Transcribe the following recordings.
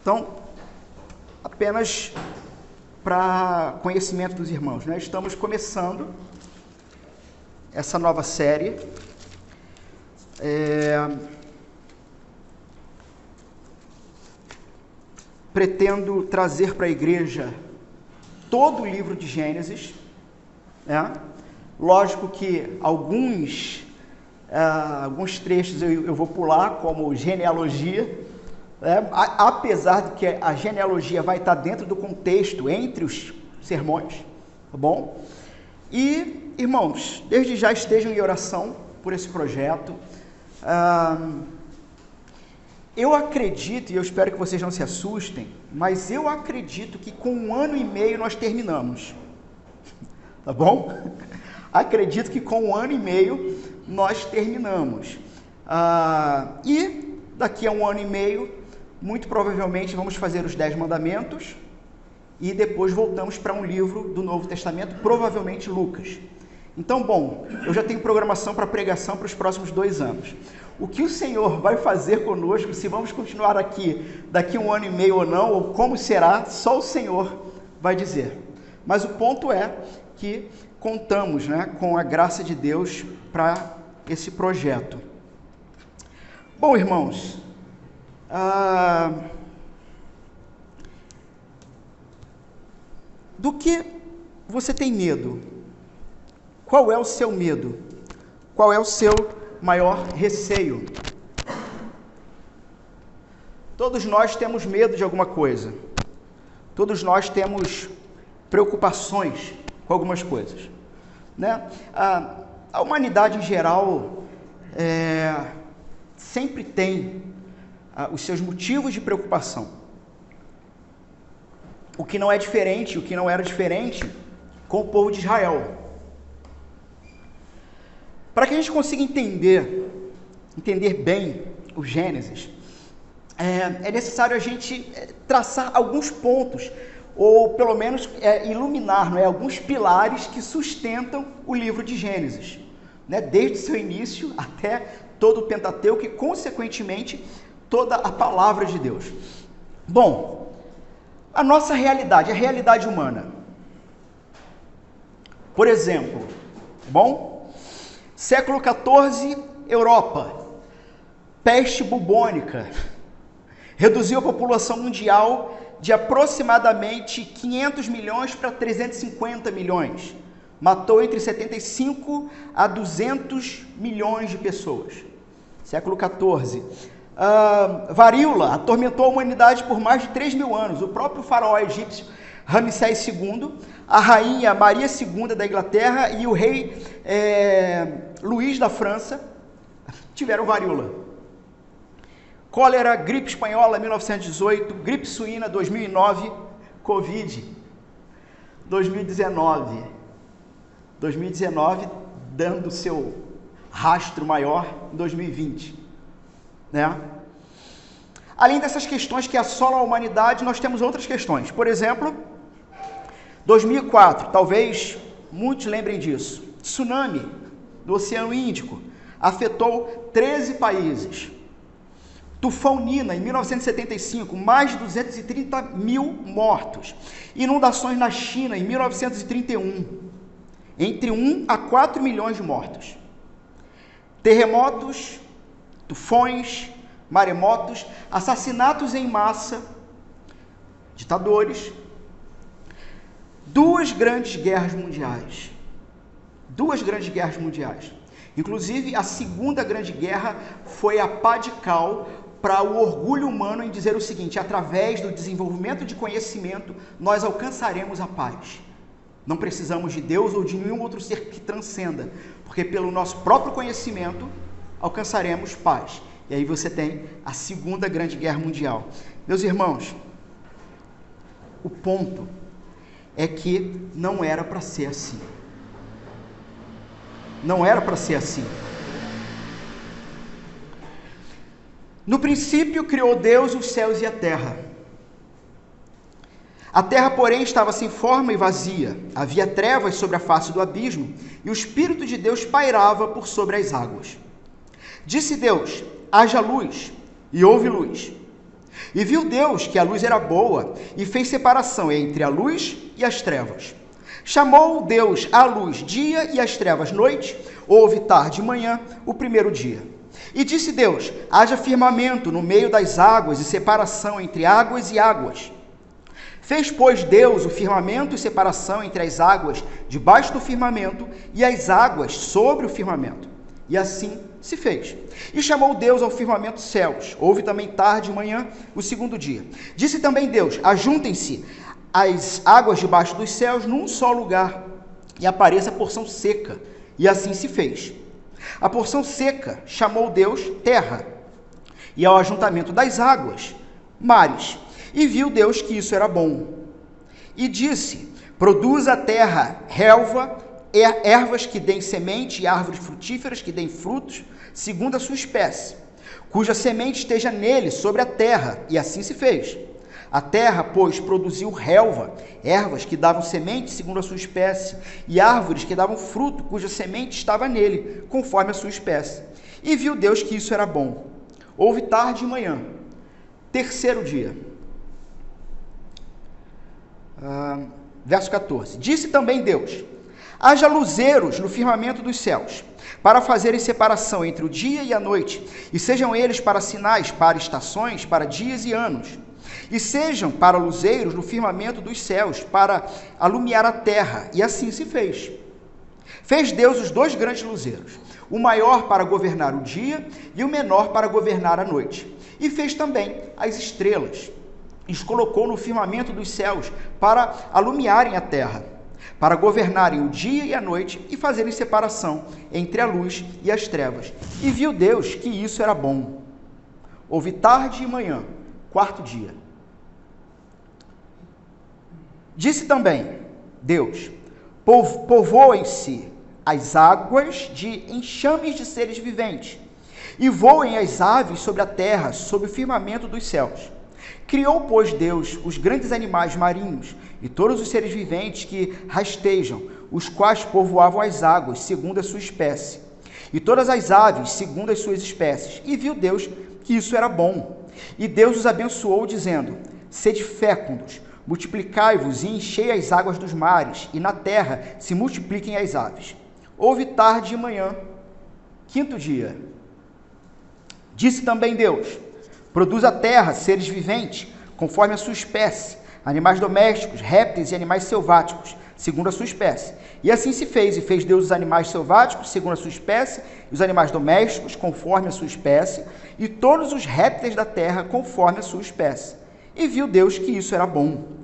Então, apenas para conhecimento dos irmãos, né? Estamos começando essa nova série. Pretendo trazer para a igreja todo o livro de Gênesis, né? Lógico que alguns trechos eu vou pular, como genealogia, né? Apesar de que a genealogia vai estar dentro do contexto, entre os sermões, tá bom? E, irmãos, desde já estejam em oração por esse projeto. Eu acredito, e eu espero que vocês não se assustem, mas eu acredito que com 1 ano e meio nós terminamos, tá bom? Acredito que com 1 ano e meio nós terminamos. E daqui a 1 ano e meio, muito provavelmente vamos fazer os 10 mandamentos e depois voltamos para um livro do Novo Testamento, provavelmente Lucas. Então, bom, eu já tenho programação para pregação para os próximos 2 anos. O que o Senhor vai fazer conosco, se vamos continuar aqui daqui a 1 ano e meio ou não, ou como será, só o Senhor vai dizer. Mas o ponto é que contamos, né, com a graça de Deus para esse projeto. Bom, irmãos, do que você tem medo? Qual é o seu medo? Qual é o seu maior receio? Todos nós temos medo de alguma coisa. Todos nós temos preocupações com algumas coisas, né? A humanidade em geral sempre tem os seus motivos de preocupação. O que não é diferente, o que não era diferente com o povo de Israel. Para que a gente consiga entender bem o Gênesis, é necessário a gente traçar alguns pontos, ou pelo menos iluminar, não é, alguns pilares que sustentam o livro de Gênesis, né, desde o seu início até todo o Pentateuco e, consequentemente, toda a palavra de Deus. Bom, a nossa realidade, a realidade humana. Por exemplo, século XIV, Europa, peste bubônica, reduziu a população mundial de aproximadamente 500 milhões para 350 milhões. Matou entre 75 a 200 milhões de pessoas. Século XIV. Varíola atormentou a humanidade por mais de 3.000 anos. O próprio faraó egípcio Ramsés II, a rainha Maria II da Inglaterra e o rei Luís da França tiveram varíola. Cólera, gripe espanhola 1918, gripe suína 2009, Covid 2019 dando seu rastro maior em 2020, né? Além dessas questões que assolam a humanidade, nós temos outras questões. Por exemplo, 2004, talvez muitos lembrem disso, tsunami do Oceano Índico afetou 13 países. Tufão Nina, em 1975, mais de 230 mil mortos. Inundações na China, em 1931, entre 1 a 4 milhões de mortos. Terremotos, tufões, maremotos, assassinatos em massa, ditadores, 2 grandes guerras mundiais. Inclusive, a Segunda Grande Guerra foi a pá de cal para o orgulho humano em dizer o seguinte: através do desenvolvimento de conhecimento, nós alcançaremos a paz. Não precisamos de Deus ou de nenhum outro ser que transcenda, porque pelo nosso próprio conhecimento alcançaremos paz. E aí você tem a Segunda Grande Guerra Mundial. Meus irmãos, o ponto é que não era para ser assim. Não era para ser assim. No princípio criou Deus os céus e a terra. A terra, porém, estava sem forma e vazia. Havia trevas sobre a face do abismo, e o Espírito de Deus pairava por sobre as águas. Disse Deus: haja luz, e houve luz. E viu Deus que a luz era boa, e fez separação entre a luz e as trevas. Chamou Deus a luz dia e as trevas noite, houve tarde e manhã, o primeiro dia. E disse Deus: haja firmamento no meio das águas e separação entre águas e águas. Fez, pois, Deus o firmamento e separação entre as águas debaixo do firmamento e as águas sobre o firmamento. E assim se fez. E chamou Deus ao firmamento céus. Houve também tarde e manhã, o segundo dia. Disse também Deus: ajuntem-se as águas debaixo dos céus num só lugar, e apareça a porção seca. E assim se fez. A porção seca chamou Deus terra, e ao ajuntamento das águas, mares. E viu Deus que isso era bom. E disse: produza a terra relva, ervas que deem semente e árvores frutíferas que deem frutos, segundo a sua espécie, cuja semente esteja nele sobre a terra. E assim se fez. A terra, pois, produziu relva, ervas que davam semente segundo a sua espécie, e árvores que davam fruto, cuja semente estava nele, conforme a sua espécie. E viu Deus que isso era bom. Houve tarde e manhã, terceiro dia. Verso 14. Disse também Deus: haja luzeiros no firmamento dos céus, para fazerem separação entre o dia e a noite, e sejam eles para sinais, para estações, para dias e anos. E sejam para luzeiros no firmamento dos céus, para alumiar a terra. E assim se fez. Fez Deus os dois grandes luzeiros, o maior para governar o dia e o menor para governar a noite. E fez também as estrelas, e os colocou no firmamento dos céus, para alumiarem a terra, para governarem o dia e a noite, e fazerem separação entre a luz e as trevas. E viu Deus que isso era bom. Houve tarde e manhã, quarto dia. Disse também Deus: povoem-se as águas de enxames de seres viventes, e voem as aves sobre a terra, sob o firmamento dos céus. Criou, pois, Deus os grandes animais marinhos e todos os seres viventes que rastejam, os quais povoavam as águas, segundo a sua espécie, e todas as aves, segundo as suas espécies. E viu Deus que isso era bom. E Deus os abençoou, dizendo: sede fécondos, multiplicai-vos e enchei as águas dos mares, e na terra se multipliquem as aves. Houve tarde e manhã, quinto dia. Disse também Deus: produz a terra seres viventes, conforme a sua espécie, animais domésticos, répteis e animais selváticos, segundo a sua espécie. E assim se fez, e fez Deus os animais selváticos, segundo a sua espécie, e os animais domésticos, conforme a sua espécie, e todos os répteis da terra, conforme a sua espécie. E viu Deus que isso era bom.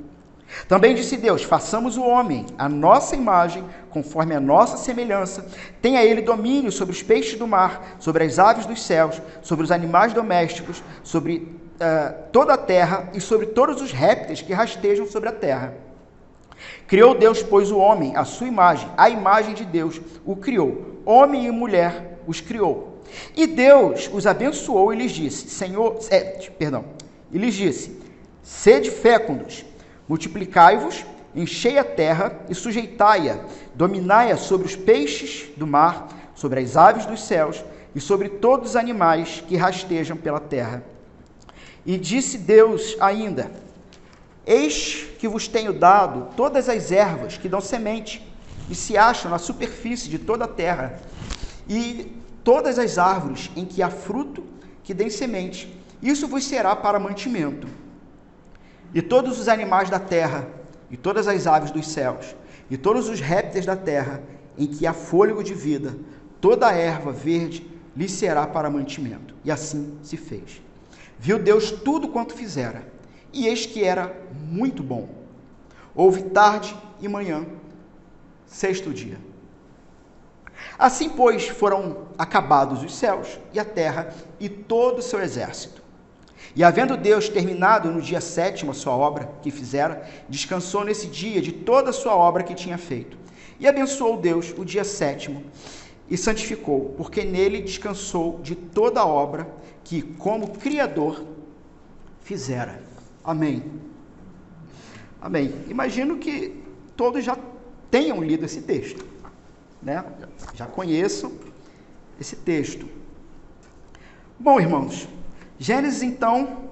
Também disse Deus: façamos o homem, a nossa imagem, conforme a nossa semelhança. Tenha ele domínio sobre os peixes do mar, sobre as aves dos céus, sobre os animais domésticos, sobre toda a terra e sobre todos os répteis que rastejam sobre a terra. Criou Deus, pois, o homem, à sua imagem, a imagem de Deus o criou. Homem e mulher os criou. E Deus os abençoou e lhes disse: e lhes disse: sede fécondos, multiplicai-vos, enchei a terra e sujeitai-a, dominai-a sobre os peixes do mar, sobre as aves dos céus e sobre todos os animais que rastejam pela terra. E disse Deus ainda: eis que vos tenho dado todas as ervas que dão semente e se acham na superfície de toda a terra, e todas as árvores em que há fruto que dêem semente. Isso vos será para mantimento. E todos os animais da terra, e todas as aves dos céus, e todos os répteis da terra, em que há fôlego de vida, toda a erva verde lhe será para mantimento. E assim se fez. Viu Deus tudo quanto fizera, e eis que era muito bom. Houve tarde e manhã, sexto dia. Assim, pois, foram acabados os céus e a terra e todo o seu exército. E havendo Deus terminado no dia sétimo a sua obra que fizera, descansou nesse dia de toda a sua obra que tinha feito. E abençoou Deus o dia sétimo e santificou, porque nele descansou de toda a obra que, como Criador, fizera. Amém. Amém. Imagino que todos já tenham lido esse texto, né? Já conheçam esse texto. Bom, irmãos, Gênesis, então,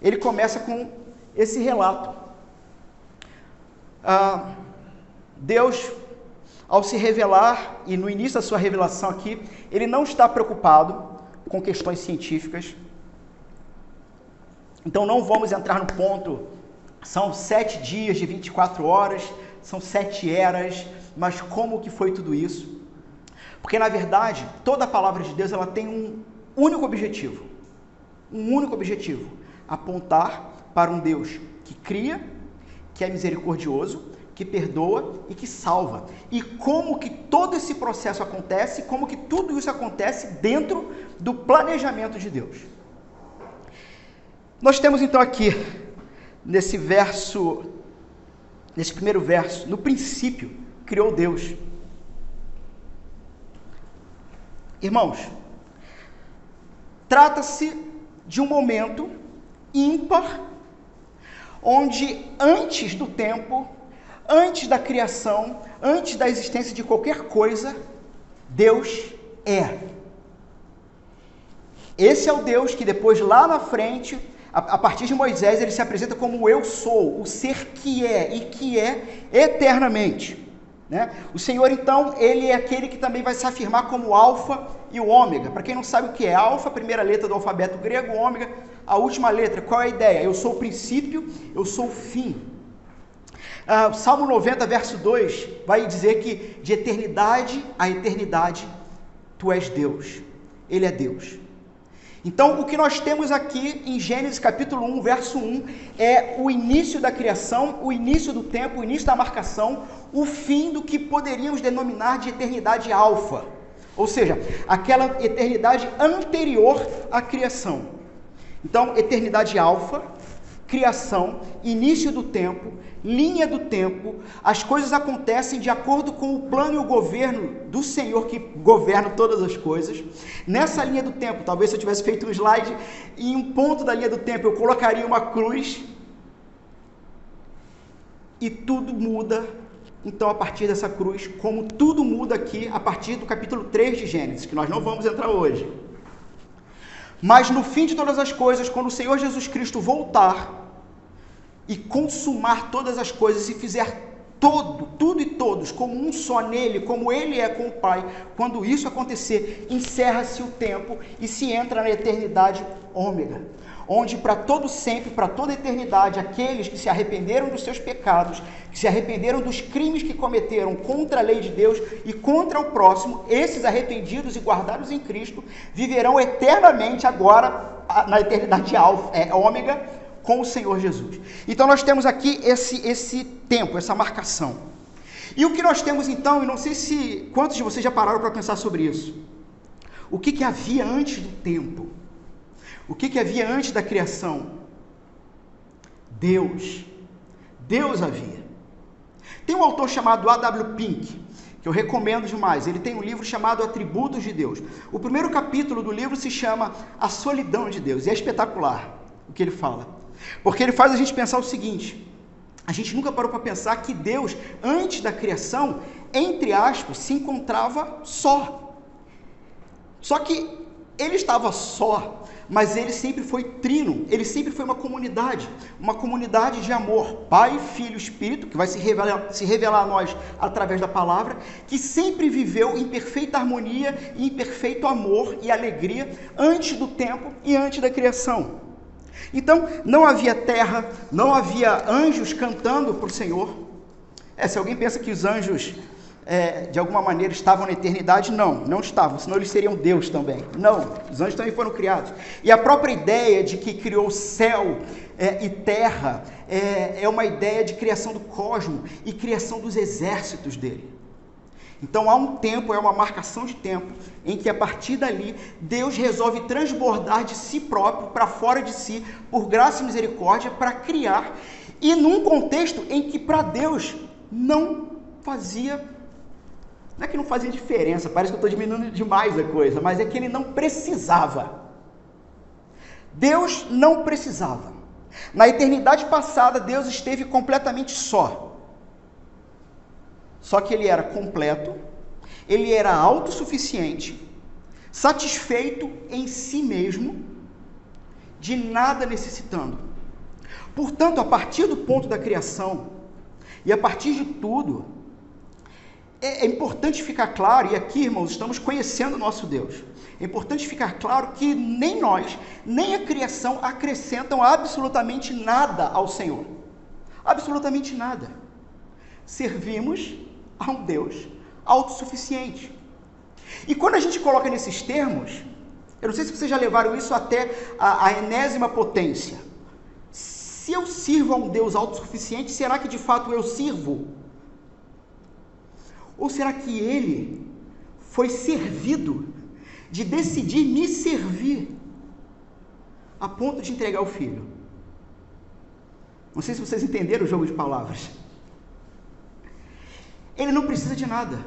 ele começa com esse relato. Deus, ao se revelar, e no início da sua revelação aqui, ele não está preocupado com questões científicas. Então não vamos entrar no ponto, são 7 dias de 24 horas, são 7 eras, mas como que foi tudo isso? Porque na verdade, toda a palavra de Deus ela tem um único objetivo, apontar para um Deus que cria, que é misericordioso, que perdoa e que salva. E como que todo esse processo acontece, como que tudo isso acontece dentro do planejamento de Deus. Nós temos então aqui, nesse primeiro verso, no princípio, criou Deus. Irmãos, trata-se de um momento ímpar, onde antes do tempo, antes da criação, antes da existência de qualquer coisa, Deus é. Esse é o Deus que depois, lá na frente, a partir de Moisés, ele se apresenta como eu sou, o ser que é e que é eternamente. Né? O Senhor, então, ele é aquele que também vai se afirmar como o alfa e o ômega. Para quem não sabe o que é alfa, a primeira letra do alfabeto grego, ômega, a última letra. Qual é a ideia? Eu sou o princípio, eu sou o fim. Salmo 90, verso 2, vai dizer que de eternidade a eternidade, tu és Deus. Ele é Deus. Então, o que nós temos aqui em Gênesis capítulo 1, verso 1, é o início da criação, o início do tempo, o início da marcação, o fim do que poderíamos denominar de eternidade alfa, ou seja, aquela eternidade anterior à criação. Então, eternidade alfa, criação, início do tempo, linha do tempo, as coisas acontecem de acordo com o plano e o governo do Senhor que governa todas as coisas. Nessa linha do tempo, talvez se eu tivesse feito um slide, em um ponto da linha do tempo eu colocaria uma cruz e tudo muda. Então, a partir dessa cruz, como tudo muda aqui, a partir do capítulo 3 de Gênesis, que nós não vamos entrar hoje. Mas no fim de todas as coisas, quando o Senhor Jesus Cristo voltar e consumar todas as coisas e fizer tudo e todos como um só nele, como ele é com o Pai, quando isso acontecer, encerra-se o tempo e se entra na eternidade ômega, onde para todo sempre, para toda eternidade, aqueles que se arrependeram dos seus pecados, que se arrependeram dos crimes que cometeram contra a lei de Deus e contra o próximo, esses arrependidos e guardados em Cristo, viverão eternamente agora, na eternidade ômega, com o Senhor Jesus. Então nós temos aqui esse tempo, essa marcação. E o que nós temos então, e não sei se quantos de vocês já pararam para pensar sobre isso, o que havia antes do tempo? O que havia antes da criação? Deus havia. Tem um autor chamado A.W. Pink, que eu recomendo demais. Ele tem um livro chamado Atributos de Deus. O primeiro capítulo do livro se chama A Solidão de Deus, e é espetacular o que ele fala. Porque ele faz a gente pensar o seguinte: a gente nunca parou para pensar que Deus, antes da criação, entre aspas, se encontrava só. Só que ele estava só, mas ele sempre foi trino, ele sempre foi uma comunidade de amor, Pai, Filho, Espírito, que vai se revelar a nós através da palavra, que sempre viveu em perfeita harmonia, em perfeito amor e alegria, antes do tempo e antes da criação. Então, não havia terra, não havia anjos cantando para o Senhor. Se alguém pensa que os anjos, de alguma maneira, estavam na eternidade, não estavam, senão eles seriam Deus também. Não, os anjos também foram criados. E a própria ideia de que criou céu e terra é uma ideia de criação do cosmos e criação dos exércitos dele. Então há um tempo, é uma marcação de tempo, em que a partir dali, Deus resolve transbordar de si próprio para fora de si, por graça e misericórdia, para criar, e num contexto em que para Deus não é que não fazia diferença, parece que eu estou diminuindo demais a coisa, mas é que ele não precisava. Deus não precisava. Na eternidade passada, Deus esteve completamente só. Só que ele era completo, ele era autossuficiente, satisfeito em si mesmo, de nada necessitando. Portanto, a partir do ponto da criação, e a partir de tudo, é importante ficar claro, e aqui, irmãos, estamos conhecendo o nosso Deus. É importante ficar claro que nem nós, nem a criação acrescentam absolutamente nada ao Senhor. Absolutamente nada. Servimos a um Deus autossuficiente. E quando a gente coloca nesses termos, eu não sei se vocês já levaram isso até a enésima potência. Se eu sirvo a um Deus autossuficiente, será que de fato eu sirvo? Ou será que ele foi servido de decidir me servir a ponto de entregar o filho? Não sei se vocês entenderam o jogo de palavras. Ele não precisa de nada.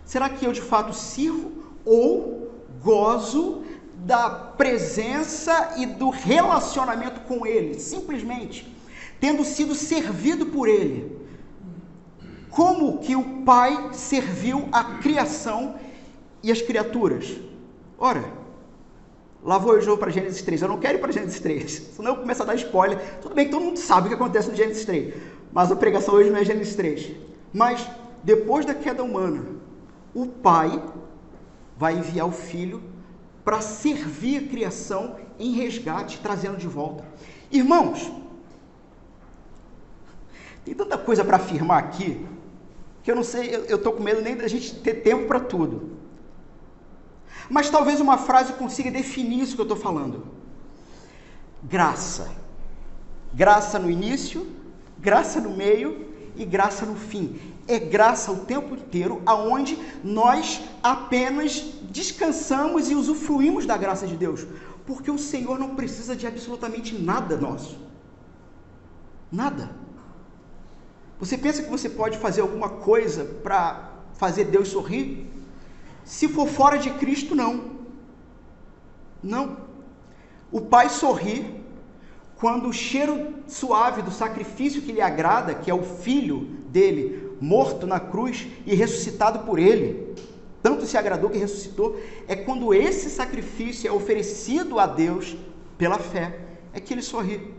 Será que eu de fato sirvo ou gozo da presença e do relacionamento com ele, simplesmente tendo sido servido por ele? Como que o Pai serviu a criação e as criaturas? Ora, lá vou eu de novo para Gênesis 3. Eu não quero ir para Gênesis 3, senão eu começo a dar spoiler. Tudo bem que todo mundo sabe o que acontece no Gênesis 3, mas a pregação hoje não é Gênesis 3. Mas, depois da queda humana, o Pai vai enviar o Filho para servir a criação em resgate, trazendo de volta. Irmãos, tem tanta coisa para afirmar aqui, que eu não sei, eu estou com medo nem da gente ter tempo para tudo. Mas talvez uma frase consiga definir isso que eu estou falando. Graça. Graça no início, graça no meio e graça no fim. É graça o tempo inteiro, aonde nós apenas descansamos e usufruímos da graça de Deus. Porque o Senhor não precisa de absolutamente nada nosso. Nada. Você pensa que você pode fazer alguma coisa para fazer Deus sorrir? Se for fora de Cristo, não. Não. O Pai sorri quando o cheiro suave do sacrifício que lhe agrada, que é o Filho dele, morto na cruz e ressuscitado por ele, tanto se agradou que ressuscitou, é quando esse sacrifício é oferecido a Deus pela fé, é que ele sorri.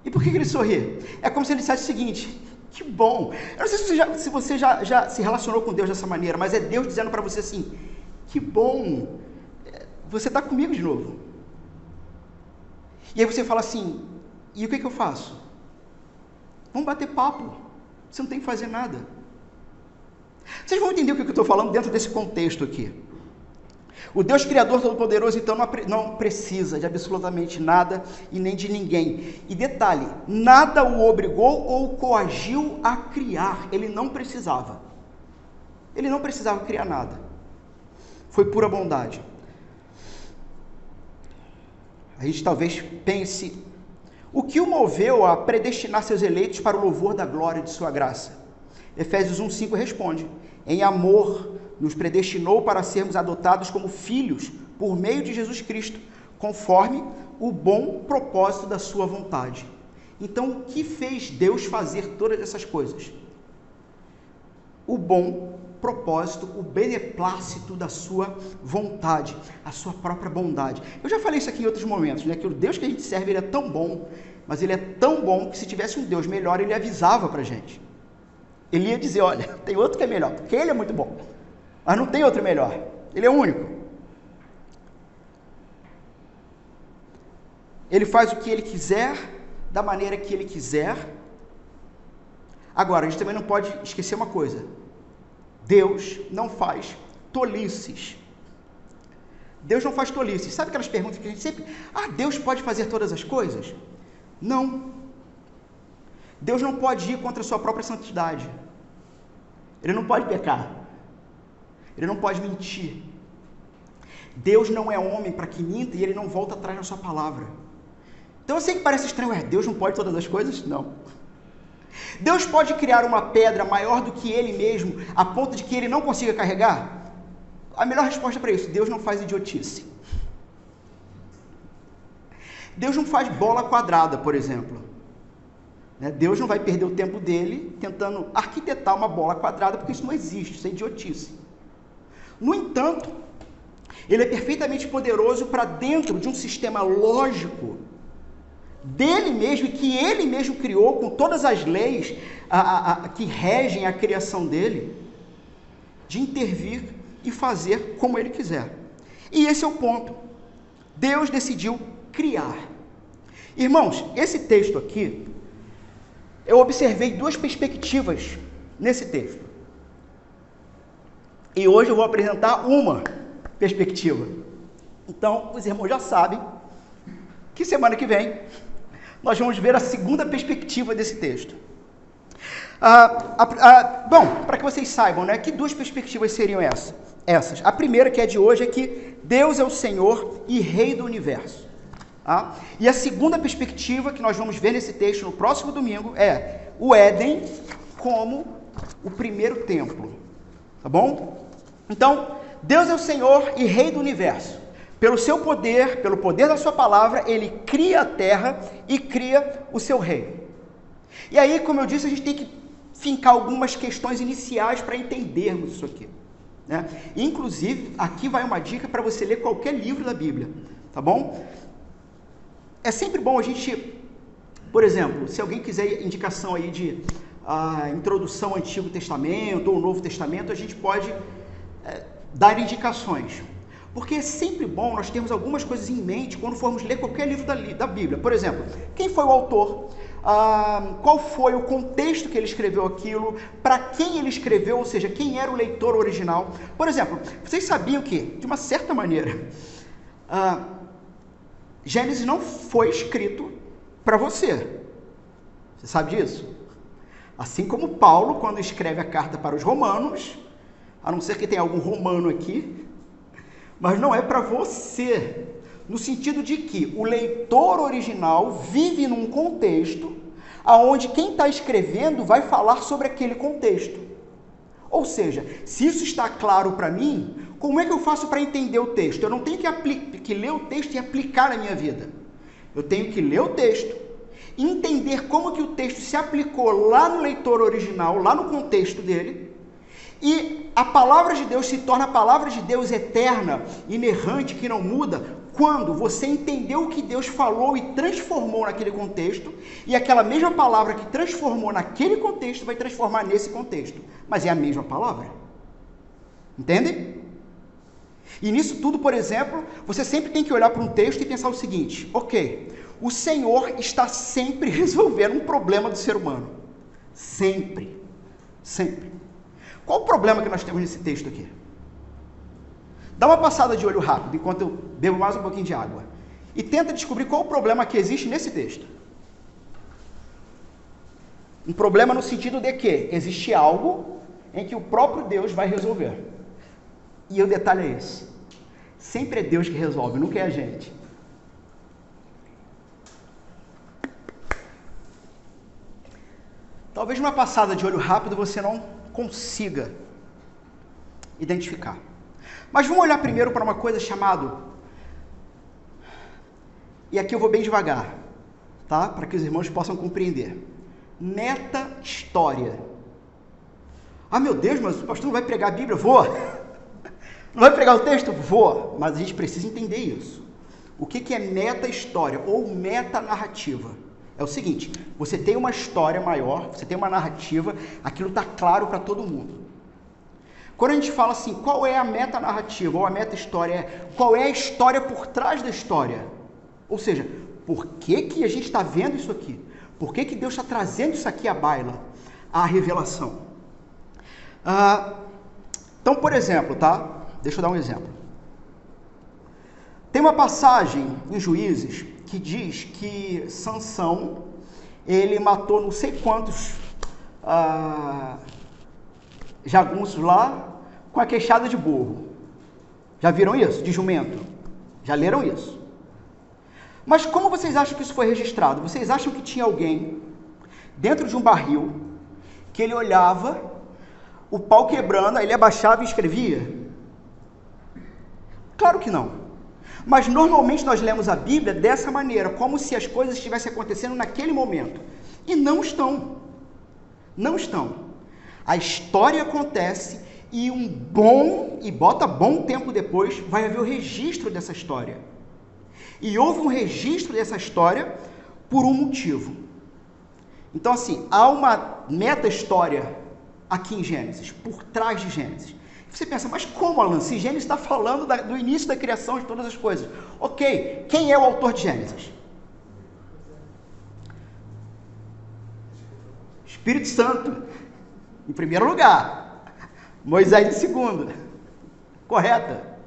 E por que ele sorri? É como se ele dissesse o seguinte: que bom. Eu não sei se você já se relacionou com Deus dessa maneira, mas é Deus dizendo para você assim: que bom, você está comigo de novo. E aí você fala assim: e o que eu faço? Vamos bater papo, você não tem que fazer nada. Vocês vão entender o que eu estou falando dentro desse contexto aqui. O Deus Criador Todo-Poderoso, então, não precisa de absolutamente nada e nem de ninguém. E detalhe, nada o obrigou ou o coagiu a criar. Ele não precisava. Ele não precisava criar nada. Foi pura bondade. A gente talvez pense: o que o moveu a predestinar seus eleitos para o louvor da glória de sua graça? Efésios 1:5 responde: em amor nos predestinou para sermos adotados como filhos por meio de Jesus Cristo, conforme o bom propósito da sua vontade. Então, o que fez Deus fazer todas essas coisas? O bom propósito, o beneplácito da sua vontade, a sua própria bondade. Eu já falei isso aqui em outros momentos, né? Que o Deus que a gente serve, ele é tão bom, mas ele é tão bom que se tivesse um Deus melhor, ele avisava pra gente. Ele ia dizer: olha, tem outro que é melhor, porque ele é muito bom, mas não tem outro melhor, ele é único. Ele faz o que ele quiser, da maneira que ele quiser. Agora, a gente também não pode esquecer uma coisa: Deus não faz tolices. Deus não faz tolices. Sabe aquelas perguntas que a gente sempre... Deus pode fazer todas as coisas? Não. Deus não pode ir contra a sua própria santidade. Ele não pode pecar. Ele não pode mentir. Deus não é homem para que minta e ele não volta atrás na sua palavra. Então eu sei que parece estranho: Deus não pode todas as coisas? Não. Deus pode criar uma pedra maior do que ele mesmo, a ponto de que ele não consiga carregar? A melhor resposta para isso: Deus não faz idiotice. Deus não faz bola quadrada, por exemplo. Deus não vai perder o tempo dele tentando arquitetar uma bola quadrada, porque isso não existe, isso é idiotice. No entanto, ele é perfeitamente poderoso para, dentro de um sistema lógico, dele mesmo, e que ele mesmo criou, com todas as leis que regem a criação dele, de intervir e fazer como ele quiser. E esse é o ponto. Deus decidiu criar. Irmãos, esse texto aqui, eu observei duas perspectivas nesse texto. E hoje eu vou apresentar uma perspectiva. Então, os irmãos já sabem que semana que vem nós vamos ver a segunda perspectiva desse texto. Bom, para que vocês saibam, né, que duas perspectivas seriam essas. A primeira, que é de hoje, é que Deus é o Senhor e Rei do Universo. Tá? E a segunda perspectiva que nós vamos ver nesse texto no próximo domingo é o Éden como o primeiro templo. Tá bom? Então, Deus é o Senhor e Rei do Universo. Pelo seu poder, pelo poder da sua palavra, ele cria a terra e cria o seu reino. E aí, como eu disse, a gente tem que fincar algumas questões iniciais para entendermos isso aqui, né? Inclusive, aqui vai uma dica para você ler qualquer livro da Bíblia, tá bom? É sempre bom a gente, por exemplo, se alguém quiser indicação aí de introdução ao Antigo Testamento ou Novo Testamento, a gente pode dar indicações. Porque é sempre bom nós termos algumas coisas em mente quando formos ler qualquer livro da Bíblia. Por exemplo, quem foi o autor? Qual foi o contexto que ele escreveu aquilo? Para quem ele escreveu? Ou seja, quem era o leitor original? Por exemplo, vocês sabiam que, de uma certa maneira, Gênesis não foi escrito para você. Você sabe disso? Assim como Paulo, quando escreve a carta para os romanos, a não ser que tenha algum romano aqui, mas não é para você, no sentido de que o leitor original vive num contexto onde quem está escrevendo vai falar sobre aquele contexto. Ou seja, se isso está claro para mim, como é que eu faço para entender o texto? Eu não tenho que ler o texto e aplicar na minha vida. Eu tenho que ler o texto, entender como que o texto se aplicou lá no leitor original, lá no contexto dele, e a palavra de Deus se torna a palavra de Deus eterna, inerrante, que não muda, quando você entendeu o que Deus falou e transformou naquele contexto, e aquela mesma palavra que transformou naquele contexto vai transformar nesse contexto. Mas é a mesma palavra. Entende? E nisso tudo, por exemplo, você sempre tem que olhar para um texto e pensar o seguinte: ok, o Senhor está sempre resolvendo um problema do ser humano. Sempre. Sempre. Qual o problema que nós temos nesse texto aqui? Dá uma passada de olho rápido, enquanto eu bebo mais um pouquinho de água. E tenta descobrir qual o problema que existe nesse texto. Um problema no sentido de que existe algo em que o próprio Deus vai resolver. E o detalhe é esse. Sempre é Deus que resolve, nunca é a gente. Talvez numa passada de olho rápido você não consiga identificar. Mas vamos olhar primeiro para uma coisa chamada, e aqui eu vou bem devagar, tá? Para que os irmãos possam compreender. Meta-história. Ah, meu Deus, mas o pastor não vai pregar a Bíblia? Vou. Não vai pregar o texto? Vou. Mas a gente precisa entender isso. O que é meta-história ou meta-narrativa? É o seguinte: você tem uma história maior, você tem uma narrativa, aquilo está claro para todo mundo. Quando a gente fala assim, qual é a meta-narrativa ou a meta-história, qual é a história por trás da história? Ou seja, por que a gente está vendo isso aqui? Por que Deus está trazendo isso aqui à baila, à revelação? Então, por exemplo, tá? Deixa eu dar um exemplo. Tem uma passagem em Juízes que diz que Sansão, ele matou não sei quantos jagunços lá com a queixada de burro. Já viram isso? De jumento. Já leram isso? Mas como vocês acham que isso foi registrado? Vocês acham que tinha alguém dentro de um barril que ele olhava, o pau quebrando, aí ele abaixava e escrevia? Claro que não. Mas normalmente nós lemos a Bíblia dessa maneira, como se as coisas estivessem acontecendo naquele momento. E não estão. Não estão. A história acontece e bota bom tempo depois, vai haver o registro dessa história. E houve um registro dessa história por um motivo. Então, assim, há uma meta-história aqui em Gênesis, por trás de Gênesis. Você pensa, mas como, Alan? Se Gênesis está falando do início da criação de todas as coisas. Ok, quem é o autor de Gênesis? Espírito Santo, em primeiro lugar. Moisés em segundo. Correta?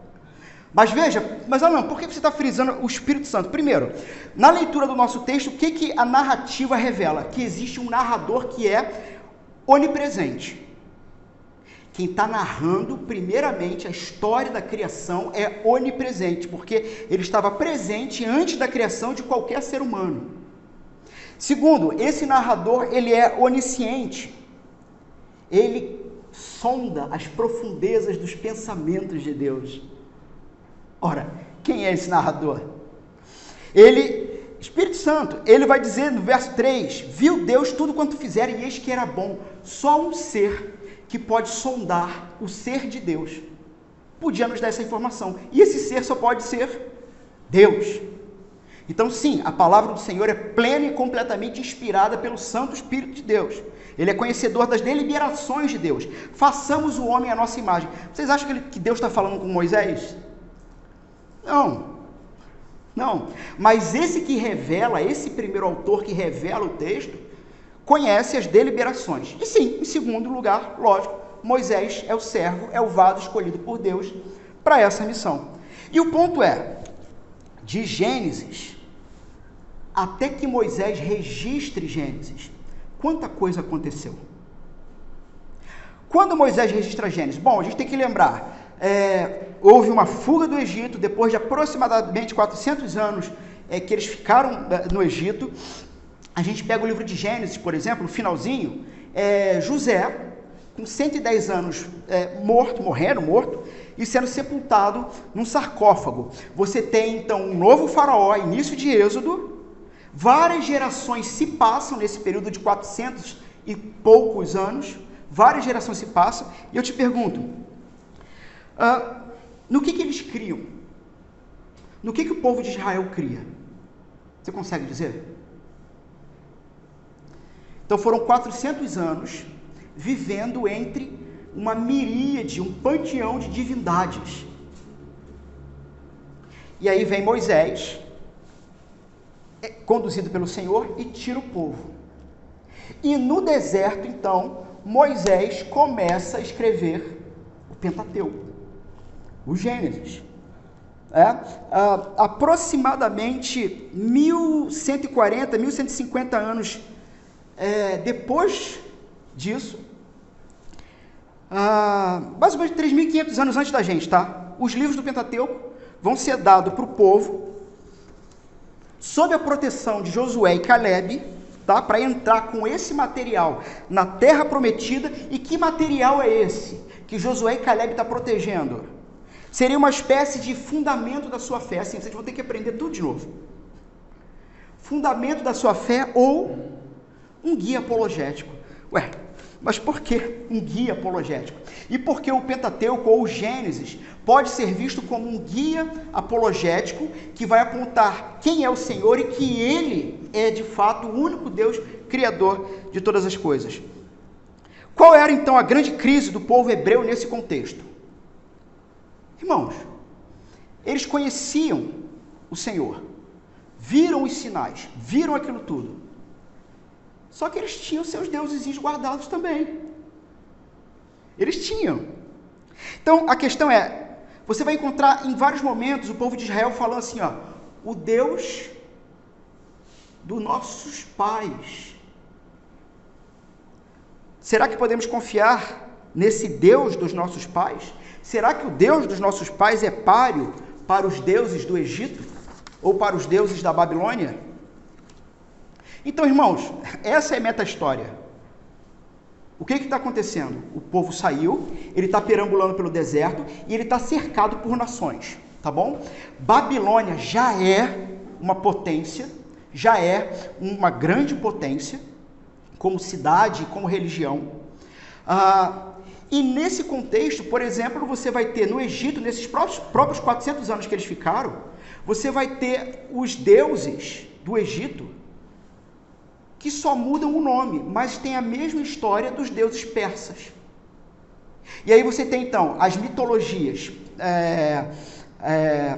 Mas veja, Alan, por que você está frisando o Espírito Santo? Primeiro, na leitura do nosso texto, o que a narrativa revela? Que existe um narrador que é onipresente. Quem está narrando, primeiramente, a história da criação é onipresente, porque ele estava presente antes da criação de qualquer ser humano. Segundo, esse narrador, ele é onisciente. Ele sonda as profundezas dos pensamentos de Deus. Ora, quem é esse narrador? Espírito Santo, ele vai dizer no verso 3, viu Deus tudo quanto fizeram e eis que era bom. Só um ser que pode sondar o ser de Deus podia nos dar essa informação. E esse ser só pode ser Deus. Então sim, a palavra do Senhor é plena e completamente inspirada pelo Santo Espírito de Deus. Ele é conhecedor das deliberações de Deus. Façamos o homem à nossa imagem. Vocês acham que Deus está falando com Moisés? Não. Mas esse que revela, esse primeiro autor que revela o texto, conhece as deliberações. E sim, em segundo lugar, lógico, Moisés é o servo, é o vado escolhido por Deus para essa missão. E o ponto é, de Gênesis, até que Moisés registre Gênesis, quanta coisa aconteceu? Quando Moisés registra Gênesis? Bom, a gente tem que lembrar, houve uma fuga do Egito, depois de aproximadamente 400 anos que eles ficaram no Egito. A gente pega o livro de Gênesis, por exemplo, no finalzinho, José, com 110 anos morrendo morto, e sendo sepultado num sarcófago. Você tem, então, um novo faraó, início de Êxodo, várias gerações se passam nesse período de 400 e poucos anos, várias gerações se passam, e eu te pergunto, no que eles criam? No que o povo de Israel cria? Você consegue dizer? Então foram 400 anos vivendo entre uma miríade, um panteão de divindades. E aí vem Moisés, conduzido pelo Senhor, e tira o povo. E no deserto, então, Moisés começa a escrever o Pentateuco, o Gênesis. Aproximadamente 1140, 1150 anos depois disso, mais ou menos 3.500 anos antes da gente, tá? Os livros do Pentateuco vão ser dados para o povo, sob a proteção de Josué e Caleb, tá? Para entrar com esse material na terra prometida. E que material é esse que Josué e Caleb estão protegendo? Seria uma espécie de fundamento da sua fé. Assim, vocês vão ter que aprender tudo de novo. Fundamento da sua fé ou um guia apologético. Mas por que um guia apologético? E por que o Pentateuco ou o Gênesis pode ser visto como um guia apologético que vai apontar quem é o Senhor e que Ele é de fato o único Deus criador de todas as coisas? Qual era então a grande crise do povo hebreu nesse contexto? Irmãos, eles conheciam o Senhor, viram os sinais, viram aquilo tudo. Só que eles tinham seus deuses guardados também. Eles tinham. Então, a questão é, você vai encontrar em vários momentos o povo de Israel falando assim, o Deus dos nossos pais. Será que podemos confiar nesse Deus dos nossos pais? Será que o Deus dos nossos pais é páreo para os deuses do Egito? Ou para os deuses da Babilônia? Então, irmãos, essa é a meta-história. O que está acontecendo? O povo saiu, ele está perambulando pelo deserto e ele está cercado por nações, tá bom? Babilônia já é uma potência, já é uma grande potência, como cidade, como religião. E nesse contexto, por exemplo, você vai ter no Egito, nesses próprios 400 anos que eles ficaram, você vai ter os deuses do Egito, que só mudam o nome, mas têm a mesma história dos deuses persas. E aí você tem, então, as mitologias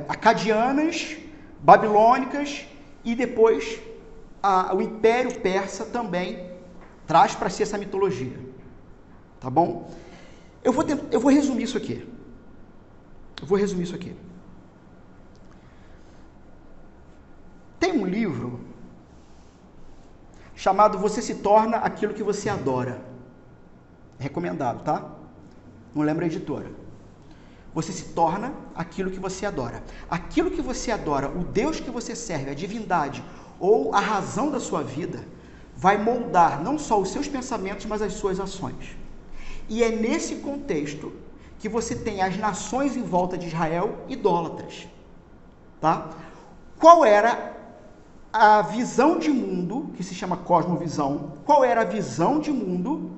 acadianas, babilônicas, e depois o Império Persa também traz para si essa mitologia. Tá bom? Eu vou resumir isso aqui. Tem um livro chamado Você se torna aquilo que você adora. Recomendado, tá? Não lembra a editora. Você se torna aquilo que você adora. Aquilo que você adora, o Deus que você serve, a divindade ou a razão da sua vida, vai moldar não só os seus pensamentos, mas as suas ações. E é nesse contexto que você tem as nações em volta de Israel idólatras. Tá? Qual era a visão de mundo, que se chama cosmovisão, qual era a visão de mundo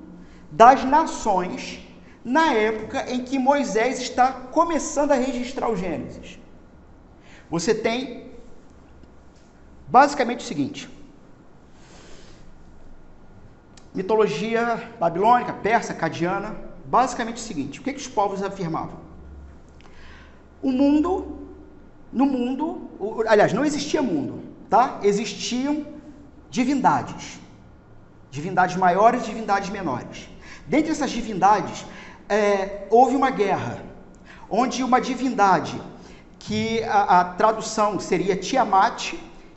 das nações na época em que Moisés está começando a registrar o Gênesis? Você tem basicamente o seguinte: mitologia babilônica, persa, acadiana, basicamente o seguinte: o que os povos afirmavam? Aliás, não existia mundo, tá? Existiam divindades. Divindades maiores e divindades menores. Dentre essas divindades, houve uma guerra, onde uma divindade, que a tradução seria Tiamat,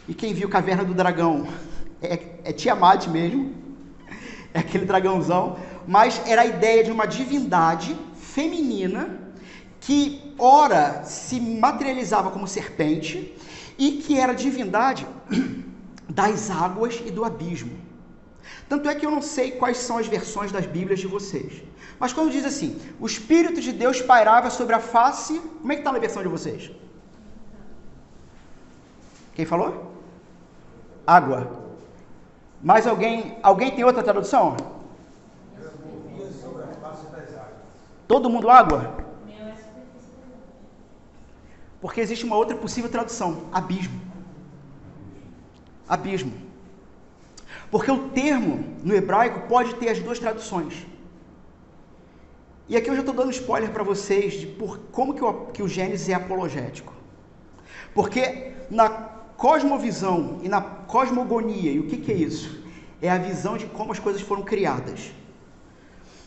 e quem viu Caverna do Dragão é Tiamat mesmo, é aquele dragãozão, mas era a ideia de uma divindade feminina que ora se materializava como serpente e que era divindade das águas e do abismo. Tanto é que eu não sei quais são as versões das Bíblias de vocês, mas quando diz assim, o Espírito de Deus pairava sobre a face, como é que está na versão de vocês? Quem falou? Água. Mais alguém tem outra tradução? Todo mundo água? Porque existe uma outra possível tradução, abismo. Abismo. Porque o termo no hebraico pode ter as duas traduções. E aqui eu já estou dando spoiler para vocês de como que o Gênesis é apologético. Porque na cosmovisão e na cosmogonia, e o que é isso? É a visão de como as coisas foram criadas.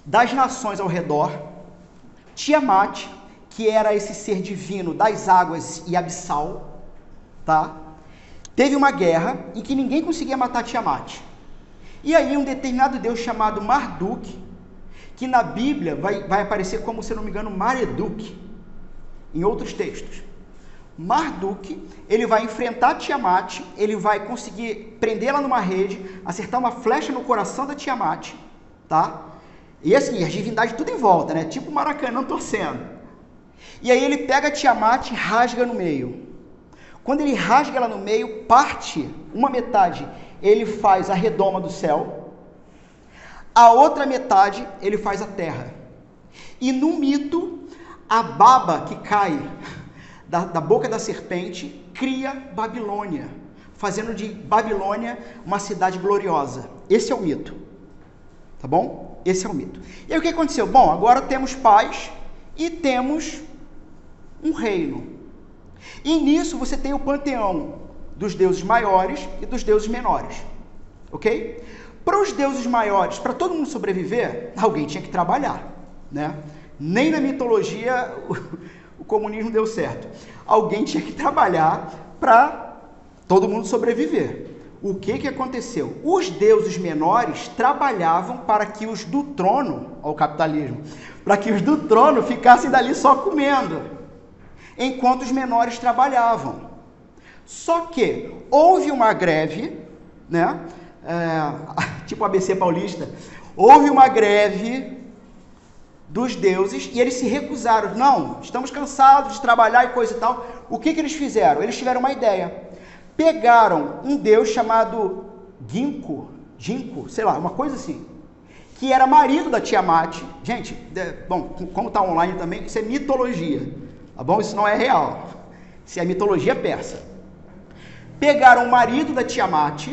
Das nações ao redor, Tiamat, que era esse ser divino das águas e abissal, tá? Teve uma guerra em que ninguém conseguia matar Tiamat. E aí um determinado deus chamado Marduk, que na Bíblia vai aparecer como, se não me engano, Mareduk, em outros textos. Marduk, ele vai enfrentar Tiamat, ele vai conseguir prendê-la numa rede, acertar uma flecha no coração da Tiamat, tá? E assim, as divindades tudo em volta, né? Tipo Maracanã torcendo. E aí ele pega a Tiamat e rasga no meio. Quando ele rasga ela no meio, parte, uma metade, ele faz a redoma do céu, a outra metade ele faz a terra. E no mito, a baba que cai da boca da serpente cria Babilônia, fazendo de Babilônia uma cidade gloriosa. Esse é o mito. Tá bom? Esse é o mito. E aí o que aconteceu? Bom, agora temos paz e temos um reino. E nisso você tem o panteão dos deuses maiores e dos deuses menores. Ok? Para os deuses maiores, para todo mundo sobreviver, alguém tinha que trabalhar, né? Nem na mitologia o comunismo deu certo. Alguém tinha que trabalhar para todo mundo sobreviver. O que aconteceu? Os deuses menores trabalhavam para que os do trono, ao capitalismo, para que os do trono ficassem dali só comendo, enquanto os menores trabalhavam. Só que houve uma greve, né? Tipo ABC paulista, houve uma greve dos deuses e eles se recusaram. Não, estamos cansados de trabalhar e coisa e tal. O que eles fizeram? Eles tiveram uma ideia. Pegaram um deus chamado Ginko, sei lá, uma coisa assim, que era marido da Tiamat. Gente, bom, como está online também, isso é mitologia, tá bom? Isso não é real. Isso é mitologia persa. Pegaram o marido da Tiamat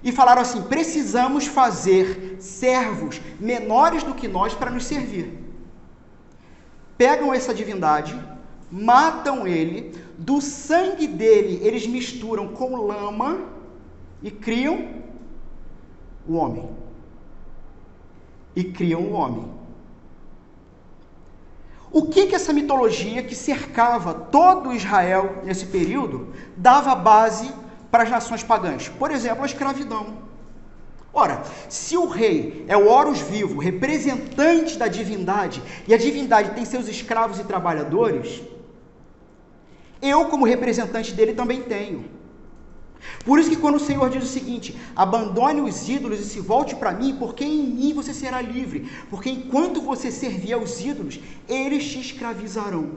e falaram assim: precisamos fazer servos menores do que nós para nos servir. Pegam essa divindade, matam ele, do sangue dele eles misturam com lama e criam o homem. O que essa mitologia que cercava todo Israel nesse período dava base para as nações pagãs? Por exemplo, a escravidão. Ora, se o rei é o Horus vivo, representante da divindade, e a divindade tem seus escravos e trabalhadores, eu, como representante dele, também tenho. Por isso que quando o Senhor diz o seguinte: abandone os ídolos e se volte para mim, porque em mim você será livre. Porque enquanto você servir aos ídolos, eles te escravizarão.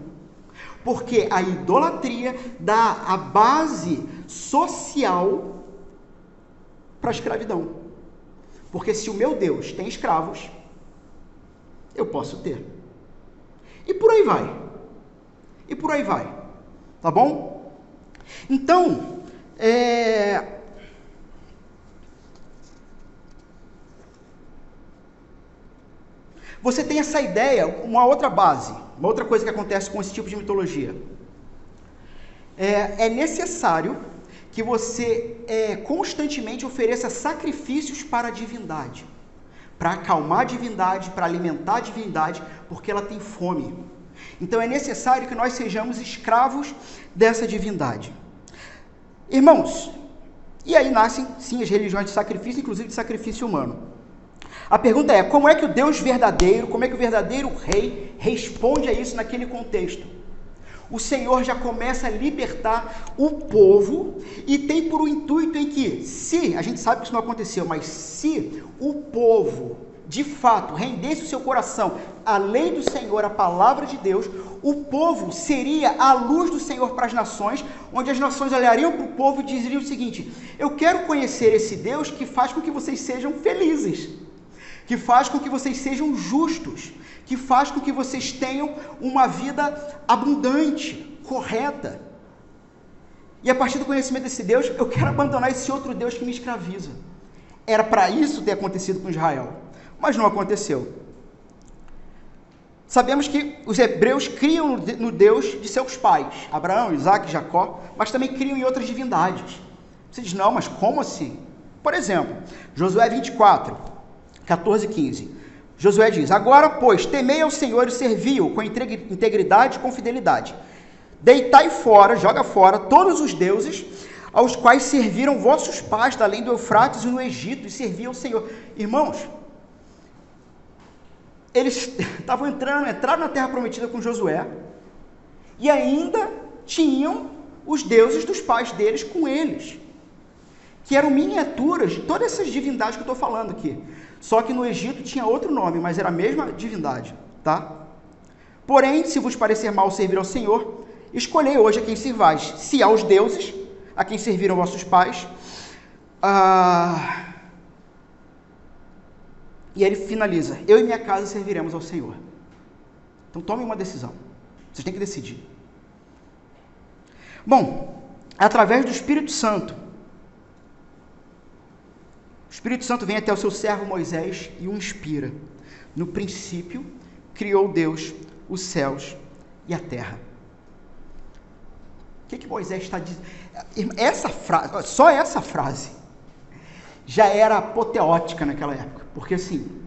Porque a idolatria dá a base social para a escravidão. Porque se o meu Deus tem escravos, eu posso ter. E por aí vai. Tá bom? Então, você tem essa ideia, uma outra base, uma outra coisa que acontece com esse tipo de mitologia. É necessário que você constantemente ofereça sacrifícios para a divindade, para acalmar a divindade, para alimentar a divindade, porque ela tem fome. Então é necessário que nós sejamos escravos dessa divindade. Irmãos, e aí nascem sim as religiões de sacrifício, inclusive de sacrifício humano. A pergunta é: como é que o Deus verdadeiro, como é que o verdadeiro rei responde a isso naquele contexto? O Senhor já começa a libertar o povo e tem por um intuito em que, se, a gente sabe que isso não aconteceu, mas se o povo, de fato, rendesse o seu coração à lei do Senhor, à palavra de Deus, o povo seria a luz do Senhor para as nações, onde as nações olhariam para o povo e dizeriam o seguinte: eu quero conhecer esse Deus que faz com que vocês sejam felizes, que faz com que vocês sejam justos, que faz com que vocês tenham uma vida abundante, correta. E a partir do conhecimento desse Deus, eu quero abandonar esse outro Deus que me escraviza. Era para isso ter acontecido com Israel, mas não aconteceu. Sabemos que os hebreus criam no Deus de seus pais, Abraão, Isaac e Jacó, mas também criam em outras divindades. Você diz: não, mas como assim? Por exemplo, Josué 24, 14 e 15. Josué diz: agora, pois, temei ao Senhor e servi-o com integridade e com fidelidade. Deitai fora, joga fora, todos os deuses aos quais serviram vossos pais da além do Eufrates e no Egito, e serviam ao Senhor. Irmãos, eles estavam entraram na terra prometida com Josué, e ainda tinham os deuses dos pais deles com eles, que eram miniaturas de todas essas divindades que eu estou falando aqui. Só que no Egito tinha outro nome, mas era a mesma divindade, tá? Porém, se vos parecer mal servir ao Senhor, escolhei hoje a quem servais, se aos deuses, a quem serviram vossos pais. E ele finaliza: eu e minha casa serviremos ao Senhor. Então tome uma decisão, vocês têm que decidir. Bom, através do Espírito Santo, o Espírito Santo vem até o seu servo Moisés e o inspira. No princípio, criou Deus os céus e a terra. O que Moisés está dizendo? Essa frase, só essa frase, já era apoteótica naquela época. Porque assim,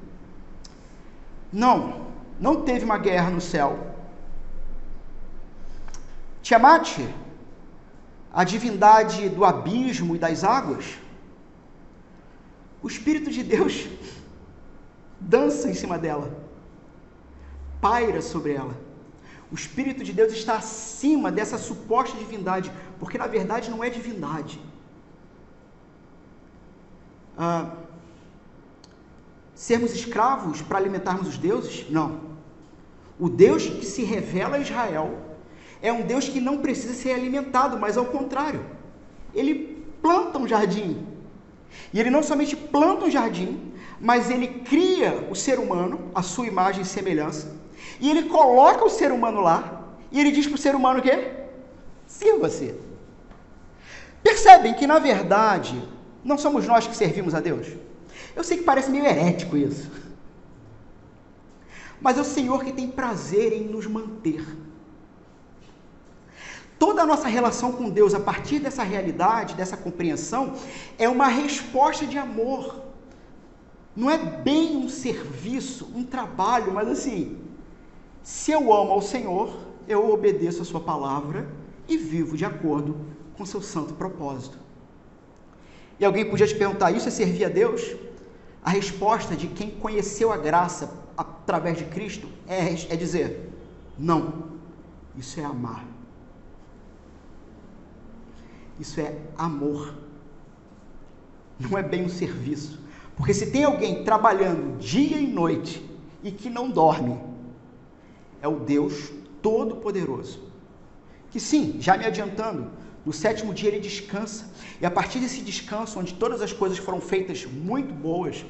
não teve uma guerra no céu. Tiamat, a divindade do abismo e das águas, o Espírito de Deus dança em cima dela, paira sobre ela. O Espírito de Deus está acima dessa suposta divindade, porque na verdade não é divindade. Sermos escravos para alimentarmos os deuses? Não. O Deus que se revela a Israel é um Deus que não precisa ser alimentado, mas ao contrário, ele planta um jardim. E ele não somente planta um jardim, mas ele cria o ser humano, a sua imagem e semelhança, e ele coloca o ser humano lá, e ele diz para o ser humano o quê? Sirva-se. Percebem que, na verdade, Não somos nós que servimos a Deus? Eu sei que parece meio herético isso. Mas é o Senhor que tem prazer em nos manter. Toda a nossa relação com Deus, a partir dessa realidade, dessa compreensão, é uma resposta de amor. Não é bem um serviço, um trabalho, mas assim, se eu amo ao Senhor, eu obedeço a sua palavra e vivo de acordo com seu santo propósito. E alguém podia te perguntar, isso é servir a Deus? A resposta de quem conheceu a graça através de Cristo é dizer, não, isso é amar. Isso é amor. Não é bem um serviço. Porque se tem alguém trabalhando dia e noite e que não dorme, é o Deus Todo-Poderoso. Que sim, já me adiantando, no 7º dia ele descansa. E a partir desse descanso, onde todas as coisas foram feitas muito boas,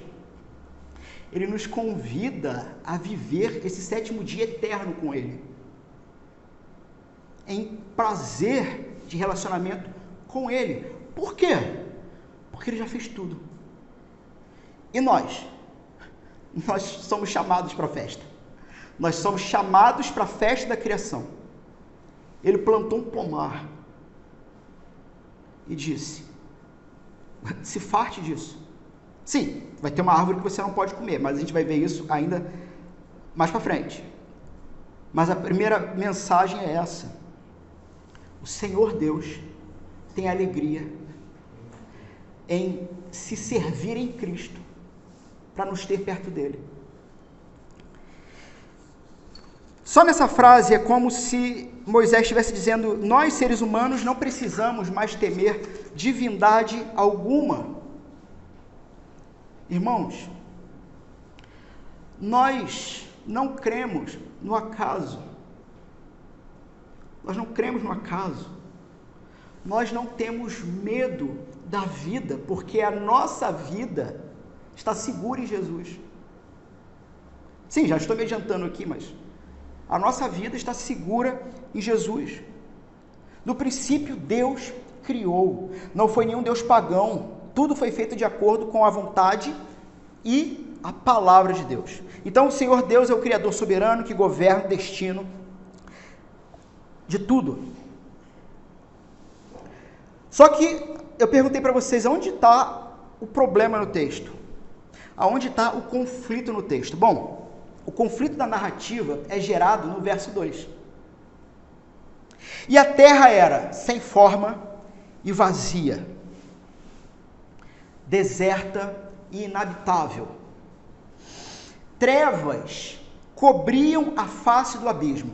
ele nos convida a viver esse 7º dia eterno com ele. Em prazer de relacionamento com ele. Por quê? Porque ele já fez tudo. E nós? Nós somos chamados para a festa. Nós somos chamados para a festa da criação. Ele plantou um pomar e disse, se farte disso. Sim, vai ter uma árvore que você não pode comer, mas a gente vai ver isso ainda mais para frente. Mas a primeira mensagem é essa. O Senhor Deus tem alegria em se servir em Cristo para nos ter perto dele. Só nessa frase é como se Moisés estivesse dizendo, nós seres humanos não precisamos mais temer divindade alguma. Irmãos, nós não cremos no acaso. Nós não cremos no acaso. Nós não temos medo da vida, porque a nossa vida está segura em Jesus. Sim, já estou me adiantando aqui, mas a nossa vida está segura em Jesus. No princípio, Deus criou. Não foi nenhum Deus pagão. Tudo foi feito de acordo com a vontade e a palavra de Deus. Então, o Senhor Deus é o Criador soberano que governa o destino de tudo. Só que eu perguntei para vocês, onde está o problema no texto? Aonde está o conflito no texto? Bom, o conflito da narrativa é gerado no verso 2. E a terra era sem forma e vazia, deserta e inabitável. Trevas cobriam a face do abismo.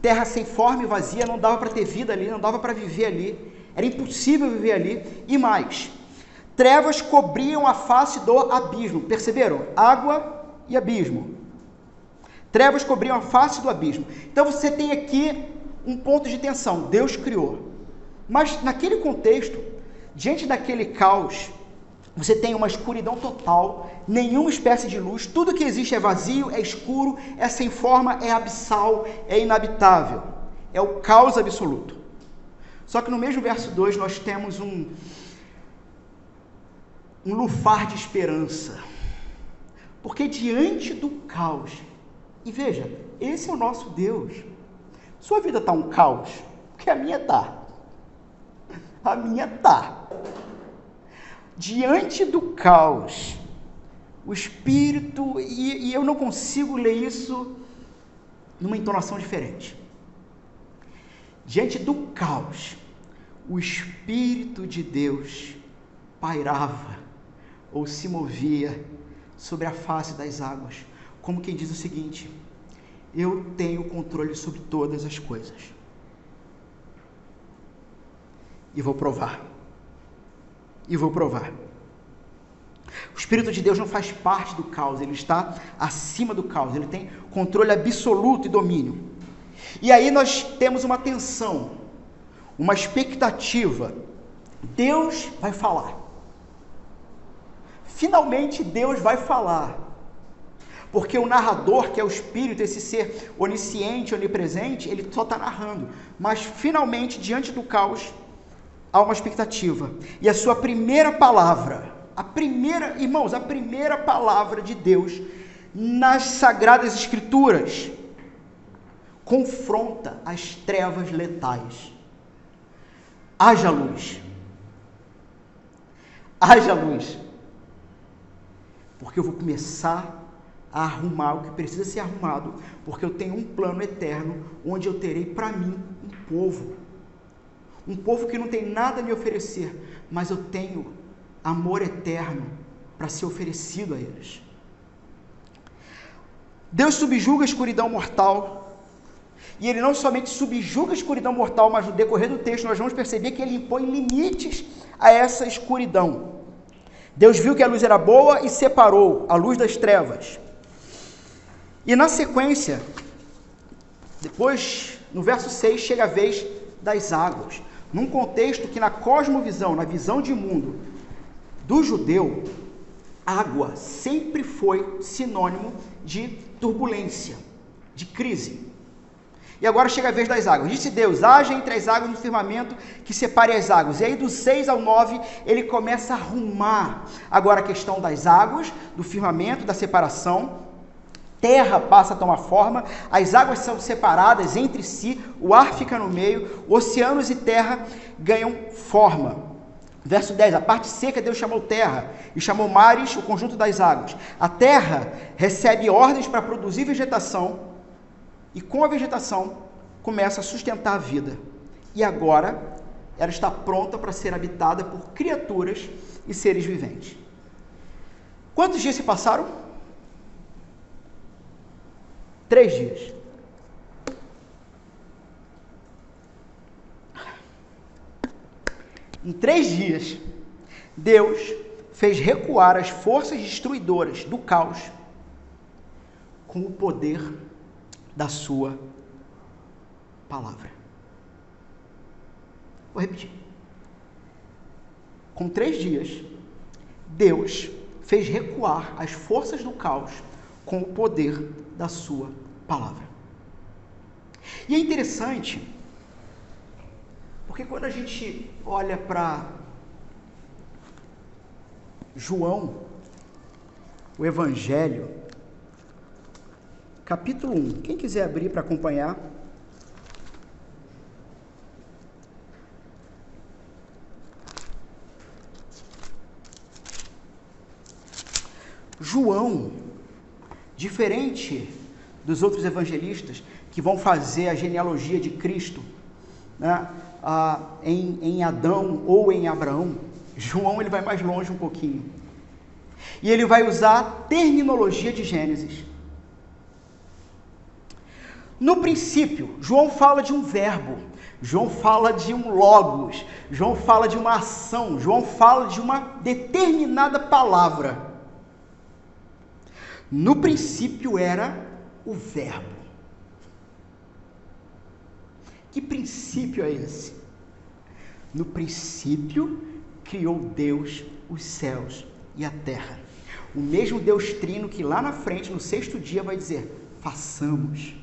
Terra sem forma e vazia, não dava para ter vida ali, não dava para viver ali. Era impossível viver ali. E mais, trevas cobriam a face do abismo. Perceberam? Água e abismo. Trevas cobriam a face do abismo. Então você tem aqui um ponto de tensão. Deus criou. Mas naquele contexto, diante daquele caos, você tem uma escuridão total, nenhuma espécie de luz, tudo que existe é vazio, é escuro, é sem forma, é abissal, é inabitável. É o caos absoluto. Só que no mesmo verso 2 nós temos um lufar de esperança. Porque diante do caos, e veja, esse é o nosso Deus. Sua vida está um caos? Porque a minha está. A minha está. Diante do caos, o Espírito, e eu não consigo ler isso numa entonação diferente. Diante do caos, o Espírito de Deus pairava ou se movia sobre a face das águas, como quem diz o seguinte: eu tenho controle sobre todas as coisas. E vou provar. E vou provar. O Espírito de Deus não faz parte do caos, ele está acima do caos, ele tem controle absoluto e domínio. E aí nós temos uma tensão, uma expectativa. Deus vai falar. Finalmente Deus vai falar. Porque o narrador, que é o Espírito, esse ser onisciente, onipresente, ele só está narrando. Mas finalmente, diante do caos, há uma expectativa. E a sua primeira palavra, irmãos, a primeira palavra de Deus nas Sagradas Escrituras confronta as trevas letais. Haja luz. Haja luz. Porque eu vou começar a arrumar o que precisa ser arrumado, porque eu tenho um plano eterno, onde eu terei para mim um povo que não tem nada a me oferecer, mas eu tenho amor eterno para ser oferecido a eles. Deus subjuga a escuridão mortal, e Ele não somente subjuga a escuridão mortal, mas no decorrer do texto nós vamos perceber que Ele impõe limites a essa escuridão. Deus viu que a luz era boa e separou a luz das trevas. E na sequência, depois, no verso 6, chega a vez das águas. Num contexto que na cosmovisão, na visão de mundo do judeu, água sempre foi sinônimo de turbulência, de crise. E agora chega a vez das águas. Disse Deus: haja entre as águas no firmamento que separe as águas. E aí do 6 ao 9, ele começa a arrumar agora a questão das águas, do firmamento, da separação. Terra passa a tomar forma, as águas são separadas entre si, o ar fica no meio, oceanos e terra ganham forma. Verso 10, a parte seca Deus chamou terra, e chamou mares o conjunto das águas. A terra recebe ordens para produzir vegetação, e com a vegetação começa a sustentar a vida. E agora ela está pronta para ser habitada por criaturas e seres viventes. Quantos dias se passaram? 3 dias. Em 3 dias, Deus fez recuar as forças destruidoras do caos com o poder da sua palavra. Vou repetir. Com 3 dias, Deus fez recuar as forças do caos com o poder da sua palavra. E é interessante, porque quando a gente olha para João, o Evangelho, capítulo 1, quem quiser abrir para acompanhar. João, diferente dos outros evangelistas que vão fazer a genealogia de Cristo, né, em Adão ou em Abraão, João ele vai mais longe um pouquinho. E ele vai usar a terminologia de Gênesis. No princípio, João fala de um verbo, João fala de um logos, João fala de uma ação, João fala de uma determinada palavra. No princípio era o verbo. Que princípio é esse? No princípio criou Deus os céus e a terra. O mesmo Deus trino que lá na frente, no 6º dia, vai dizer: façamos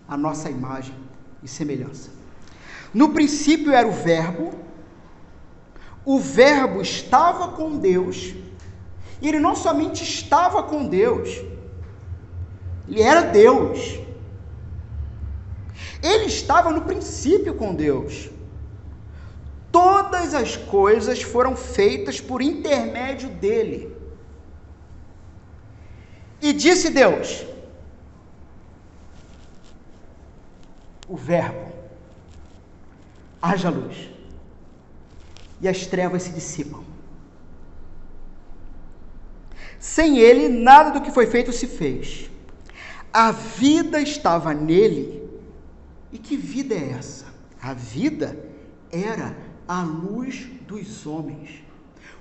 a nossa imagem e semelhança. No princípio era o verbo estava com Deus, e ele não somente estava com Deus, ele era Deus. Ele estava no princípio com Deus. Todas as coisas foram feitas por intermédio dele. E disse Deus, o verbo, haja luz, e as trevas se dissipam. Sem ele, nada do que foi feito se fez. A vida estava nele. E que vida é essa? A vida era a luz dos homens.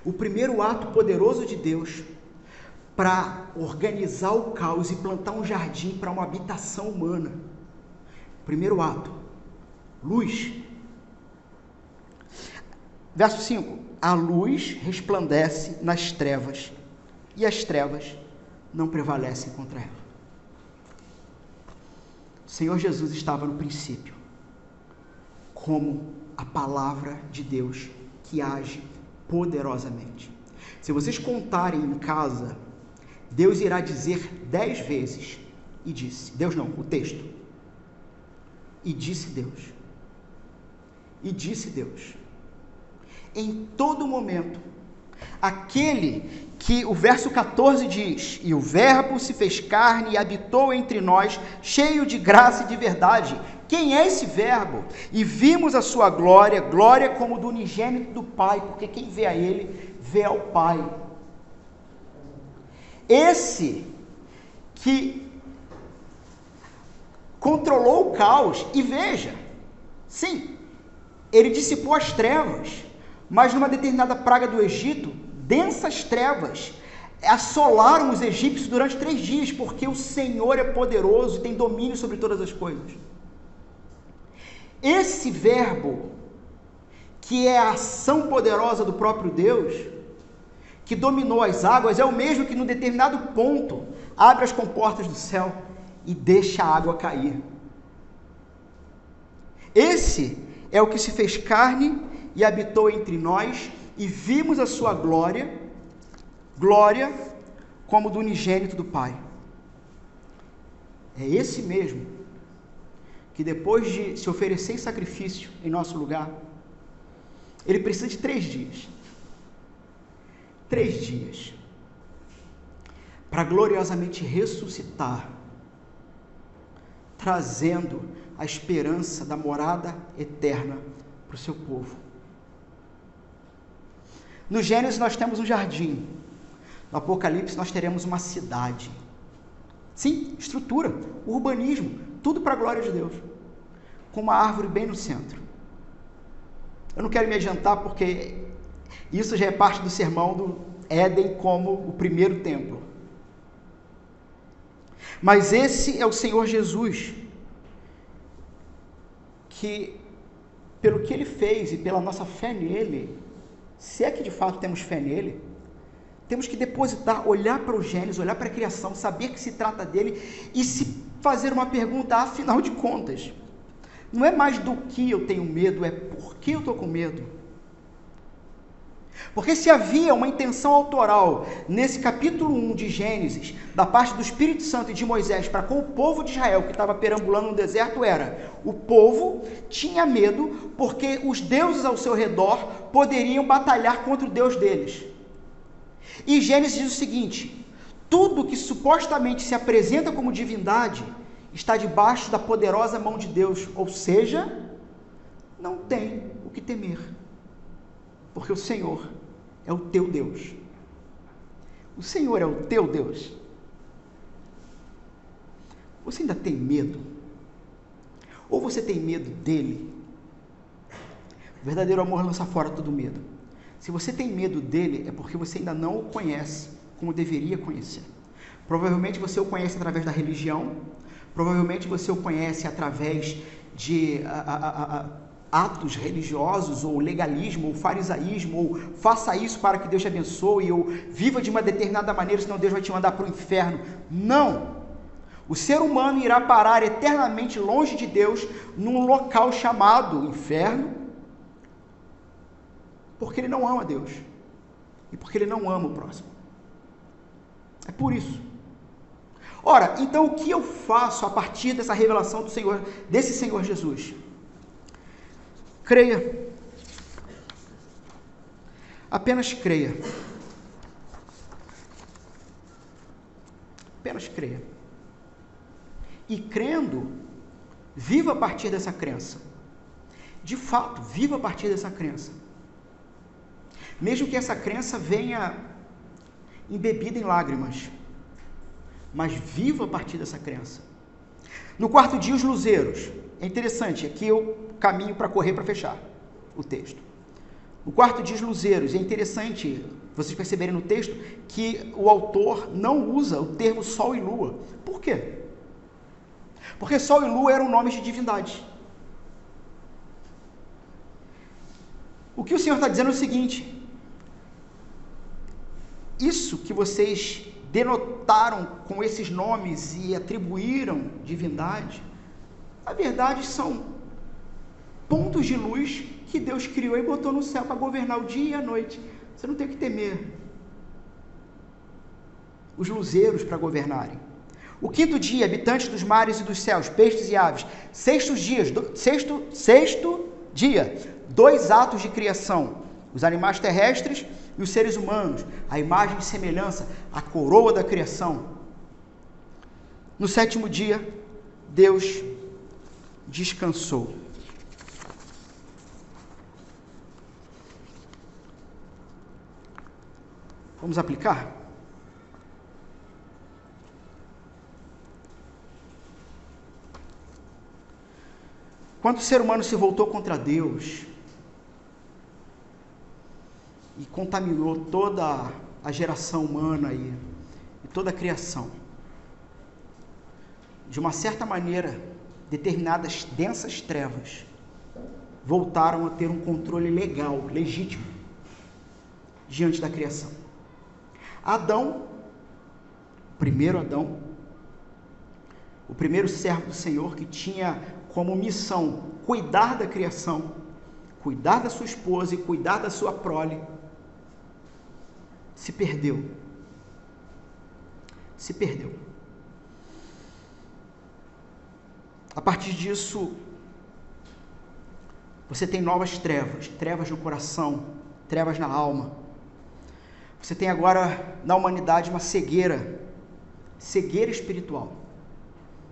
O primeiro ato poderoso de Deus para organizar o caos e plantar um jardim para uma habitação humana. Primeiro ato, luz. Verso 5, a luz resplandece nas trevas, e as trevas não prevalecem contra ela. O Senhor Jesus estava no princípio, como a palavra de Deus que age poderosamente. Se vocês contarem em casa, Deus irá dizer 10 vezes, e disse. Deus não, o texto. E disse Deus. E disse Deus. Em todo momento, aquele que o verso 14 diz, e o verbo se fez carne e habitou entre nós, cheio de graça e de verdade. Quem é esse verbo? E vimos a sua glória, glória como do unigênito do Pai, porque quem vê a ele, vê ao Pai. Esse que controlou o caos, e veja, sim, ele dissipou as trevas, mas numa determinada praga do Egito, densas trevas assolaram os egípcios durante 3 dias, porque o Senhor é poderoso e tem domínio sobre todas as coisas. Esse verbo, que é a ação poderosa do próprio Deus, que dominou as águas, é o mesmo que num determinado ponto abre as comportas do céu e deixa a água cair. Esse é o que se fez carne e habitou entre nós, e vimos a sua glória, glória como do unigênito do Pai. É esse mesmo que depois de se oferecer em sacrifício em nosso lugar, ele precisa de 3 dias. 3 dias. Para gloriosamente ressuscitar, trazendo a esperança da morada eterna para o seu povo. No Gênesis nós temos um jardim. No Apocalipse nós teremos uma cidade. Sim, estrutura, urbanismo, tudo para a glória de Deus. Com uma árvore bem no centro. Eu não quero me adiantar porque isso já é parte do sermão do Éden como o primeiro templo. Mas esse é o Senhor Jesus, que pelo que Ele fez e pela nossa fé nele, se é que de fato temos fé nele, temos que depositar, olhar para o Gênesis, olhar para a criação, saber que se trata dele e se fazer uma pergunta, afinal de contas, não é mais do que eu tenho medo, é por que eu estou com medo. Porque se havia uma intenção autoral nesse capítulo 1 de Gênesis, da parte do Espírito Santo e de Moisés para com o povo de Israel que estava perambulando no deserto, era: o povo tinha medo porque os deuses ao seu redor poderiam batalhar contra o Deus deles. E Gênesis diz o seguinte: tudo que supostamente se apresenta como divindade está debaixo da poderosa mão de Deus, ou seja, não tem o que temer. Porque o Senhor é o teu Deus. O Senhor é o teu Deus. Você ainda tem medo? Ou você tem medo dele? O verdadeiro amor lança fora todo medo. Se você tem medo dele, é porque você ainda não o conhece como deveria conhecer. Provavelmente você o conhece através da religião, provavelmente você o conhece através de atos religiosos, ou legalismo, ou farisaísmo, ou faça isso para que Deus te abençoe, ou viva de uma determinada maneira, senão Deus vai te mandar para o inferno. Não! O ser humano irá parar eternamente longe de Deus, num local chamado inferno, porque ele não ama Deus, e porque ele não ama o próximo. É por isso. Ora, então o que eu faço a partir dessa revelação do Senhor, desse Senhor Jesus? Creia. Apenas creia. Apenas creia. E crendo, viva a partir dessa crença. De fato, viva a partir dessa crença. Mesmo que essa crença venha embebida em lágrimas, mas viva a partir dessa crença. No 4º dia, os luzeiros. É interessante, aqui eu caminho para correr para fechar o texto. No 4º dia, os luzeiros. É interessante vocês perceberem no texto que o autor não usa o termo sol e lua. Por quê? Porque sol e lua eram nomes de divindades. O que o Senhor está dizendo é o seguinte: isso que vocês denotaram com esses nomes e atribuíram divindade, na verdade são pontos de luz que Deus criou e botou no céu para governar o dia e a noite. Você não tem o que temer os luzeiros para governarem. O quinto dia, habitantes dos mares e dos céus, peixes e aves. Sexto dia, 2 atos de criação: os animais terrestres e os seres humanos, a imagem e semelhança, a coroa da criação. No sétimo dia, Deus descansou. Vamos aplicar? Quando o ser humano se voltou contra Deus e contaminou toda a geração humana e toda a criação, de uma certa maneira, determinadas densas trevas voltaram a ter um controle legal, legítimo, diante da criação. Adão, o primeiro Adão, o primeiro servo do Senhor, que tinha como missão cuidar da criação, cuidar da sua esposa e cuidar da sua prole, se perdeu. Se perdeu. A partir disso, você tem novas trevas, trevas no coração, trevas na alma. Você tem agora na humanidade uma cegueira espiritual.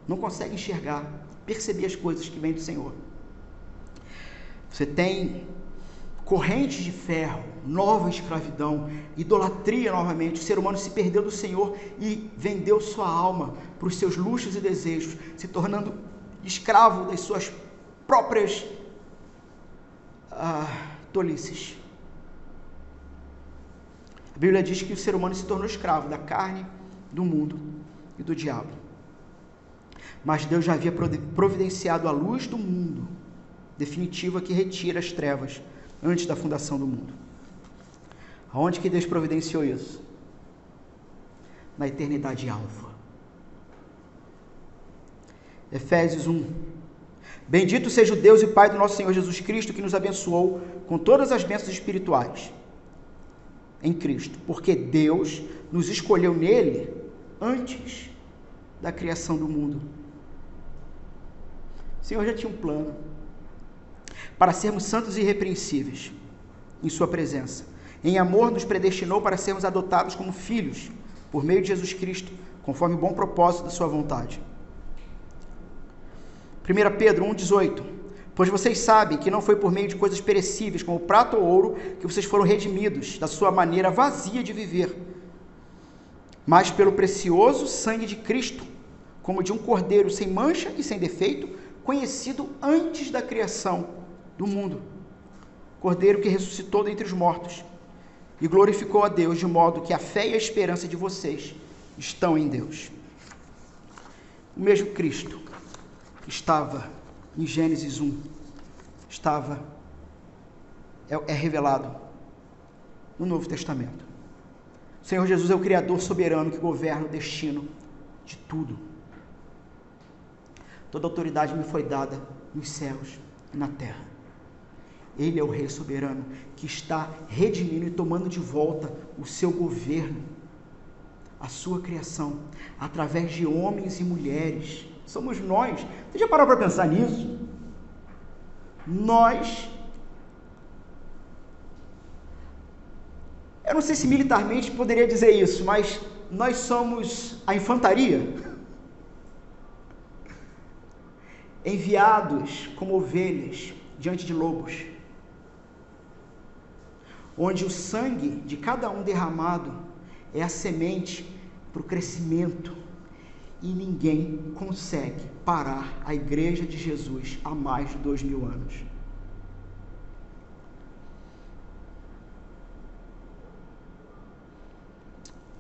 Não consegue enxergar, perceber as coisas que vêm do Senhor. Você tem correntes de ferro, nova escravidão, idolatria novamente. O ser humano se perdeu do Senhor e vendeu sua alma para os seus luxos e desejos, se tornando escravo das suas próprias tolices. A Bíblia diz que o ser humano se tornou escravo da carne, do mundo e do diabo. Mas Deus já havia providenciado a luz do mundo, definitiva, que retira as trevas antes da fundação do mundo. Aonde que Deus providenciou isso? Na eternidade alfa. Efésios 1. Bendito seja o Deus e Pai do nosso Senhor Jesus Cristo, que nos abençoou com todas as bênçãos espirituais em Cristo, porque Deus nos escolheu nele antes da criação do mundo. O Senhor já tinha um plano para sermos santos e irrepreensíveis em sua presença. Em amor nos predestinou para sermos adotados como filhos por meio de Jesus Cristo, conforme o bom propósito da sua vontade. 1 Pedro 1,18. Pois vocês sabem que não foi por meio de coisas perecíveis, como prata ou ouro, que vocês foram redimidos da sua maneira vazia de viver, mas pelo precioso sangue de Cristo, como de um cordeiro sem mancha e sem defeito, conhecido antes da criação do mundo. Cordeiro que ressuscitou dentre os mortos e glorificou a Deus, de modo que a fé e a esperança de vocês estão em Deus. O mesmo Cristo que estava em Gênesis 1, é revelado no Novo Testamento. O Senhor Jesus é o Criador soberano que governa o destino de tudo. Toda autoridade me foi dada nos céus e na terra. Ele é o Rei soberano que está redimindo e tomando de volta o seu governo, a sua criação, através de homens e mulheres. Somos nós. Você já parou para pensar nisso? Nós, eu não sei se militarmente poderia dizer isso, mas nós somos a infantaria, enviados como ovelhas diante de lobos, onde o sangue de cada um derramado é a semente para o crescimento, e ninguém consegue parar a igreja de Jesus há mais de 2000 anos.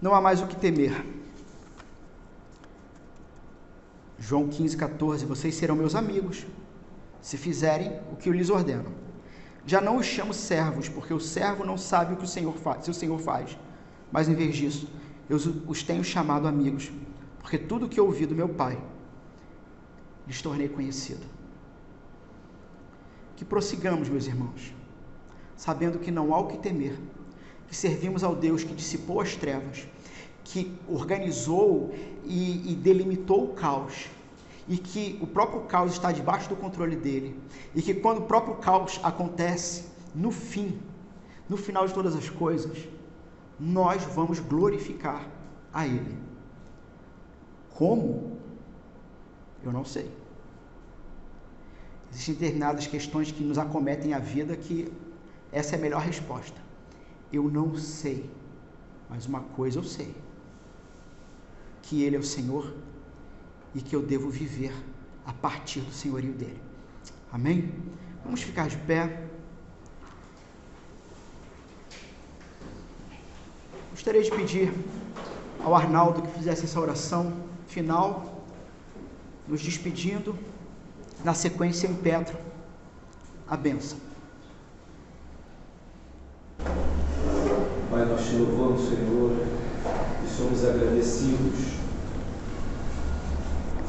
Não há mais o que temer. João 15,14, vocês serão meus amigos, se fizerem o que eu lhes ordeno. Já não os chamo servos, porque o servo não sabe o que o Senhor faz, se o Senhor faz, mas em vez disso, eu os tenho chamado amigos, porque tudo o que eu ouvi do meu Pai, lhes tornei conhecido. que prossigamos, meus irmãos, sabendo que não há o que temer, que servimos ao Deus que dissipou as trevas, que organizou e delimitou o caos, e que o próprio caos está debaixo do controle dele, e que quando o próprio caos acontece, no final de todas as coisas, nós vamos glorificar a Ele. Como? Eu não sei. Existem determinadas questões que nos acometem a vida que essa é a melhor resposta. Eu não sei, mas uma coisa eu sei, que Ele é o Senhor e que eu devo viver a partir do senhorio dEle. Amém? Vamos ficar de pé. Gostaria de pedir ao Arnaldo que fizesse essa oração final, nos despedindo, na sequência em Pedro, a bênção. Pai, nós te louvamos, Senhor, e somos agradecidos,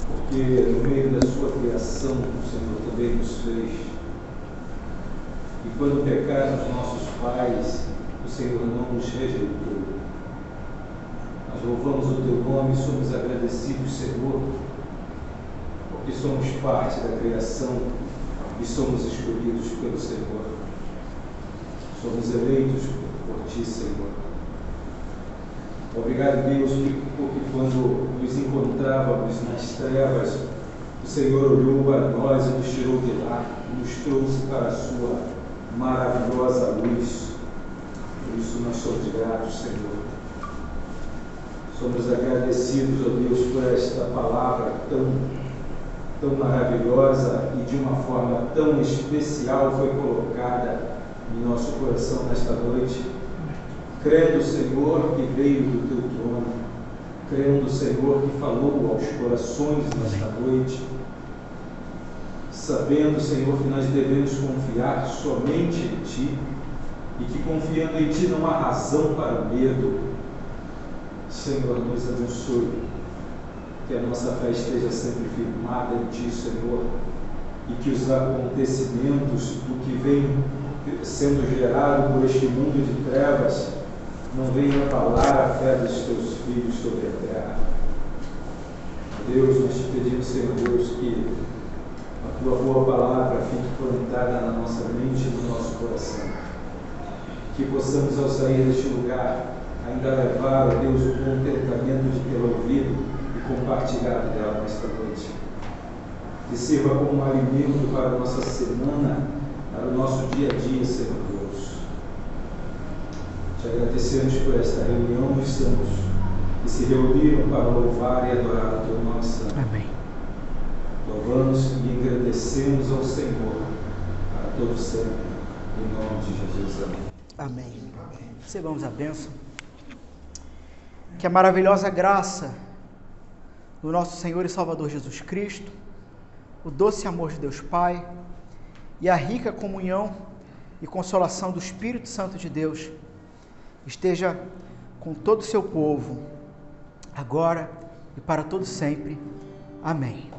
porque no meio da sua criação, o Senhor também nos fez. E quando pecaram os nossos pais, o Senhor não nos rejeitou. Nós louvamos o teu nome e somos agradecidos, Senhor, porque somos parte da criação e somos escolhidos pelo Senhor. Somos eleitos por ti, Senhor. Obrigado, Deus, porque quando nos encontrávamos nas trevas, o Senhor olhou para nós e nos tirou de lá e nos trouxe para a sua maravilhosa luz. Por isso nós somos gratos, Senhor. Somos agradecidos, ó Deus, por esta palavra tão maravilhosa e de uma forma tão especial foi colocada em nosso coração nesta noite. Crendo, Senhor, que veio do teu trono, crendo, Senhor, que falou aos corações nesta noite, sabendo, Senhor, que nós devemos confiar somente em ti e que confiando em ti não há razão para o medo. Senhor, nos abençoe, que a nossa fé esteja sempre firmada em ti, Senhor, e que os acontecimentos do que vem sendo gerado por este mundo de trevas não venham abalar a fé dos teus filhos sobre a terra. Deus, nós te pedimos, Senhor Deus, que a tua boa palavra fique plantada na nossa mente e no nosso coração, que possamos ao sair deste lugar ainda levar, ó Deus, o contentamento de tê-la ouvido e compartilhado dela nesta noite. Que sirva como um alimento para a nossa semana, para o nosso dia a dia, Senhor Deus. Te agradecemos por esta reunião dos santos que se reuniram para louvar e adorar o teu nome santo. Amém. Louvamos e agradecemos ao Senhor para todo sempre, em nome de Jesus. Amém. Amém. Recebamos a bênção. Que a maravilhosa graça do nosso Senhor e Salvador Jesus Cristo, o doce amor de Deus Pai e a rica comunhão e consolação do Espírito Santo de Deus esteja com todo o seu povo, agora e para todo sempre. Amém.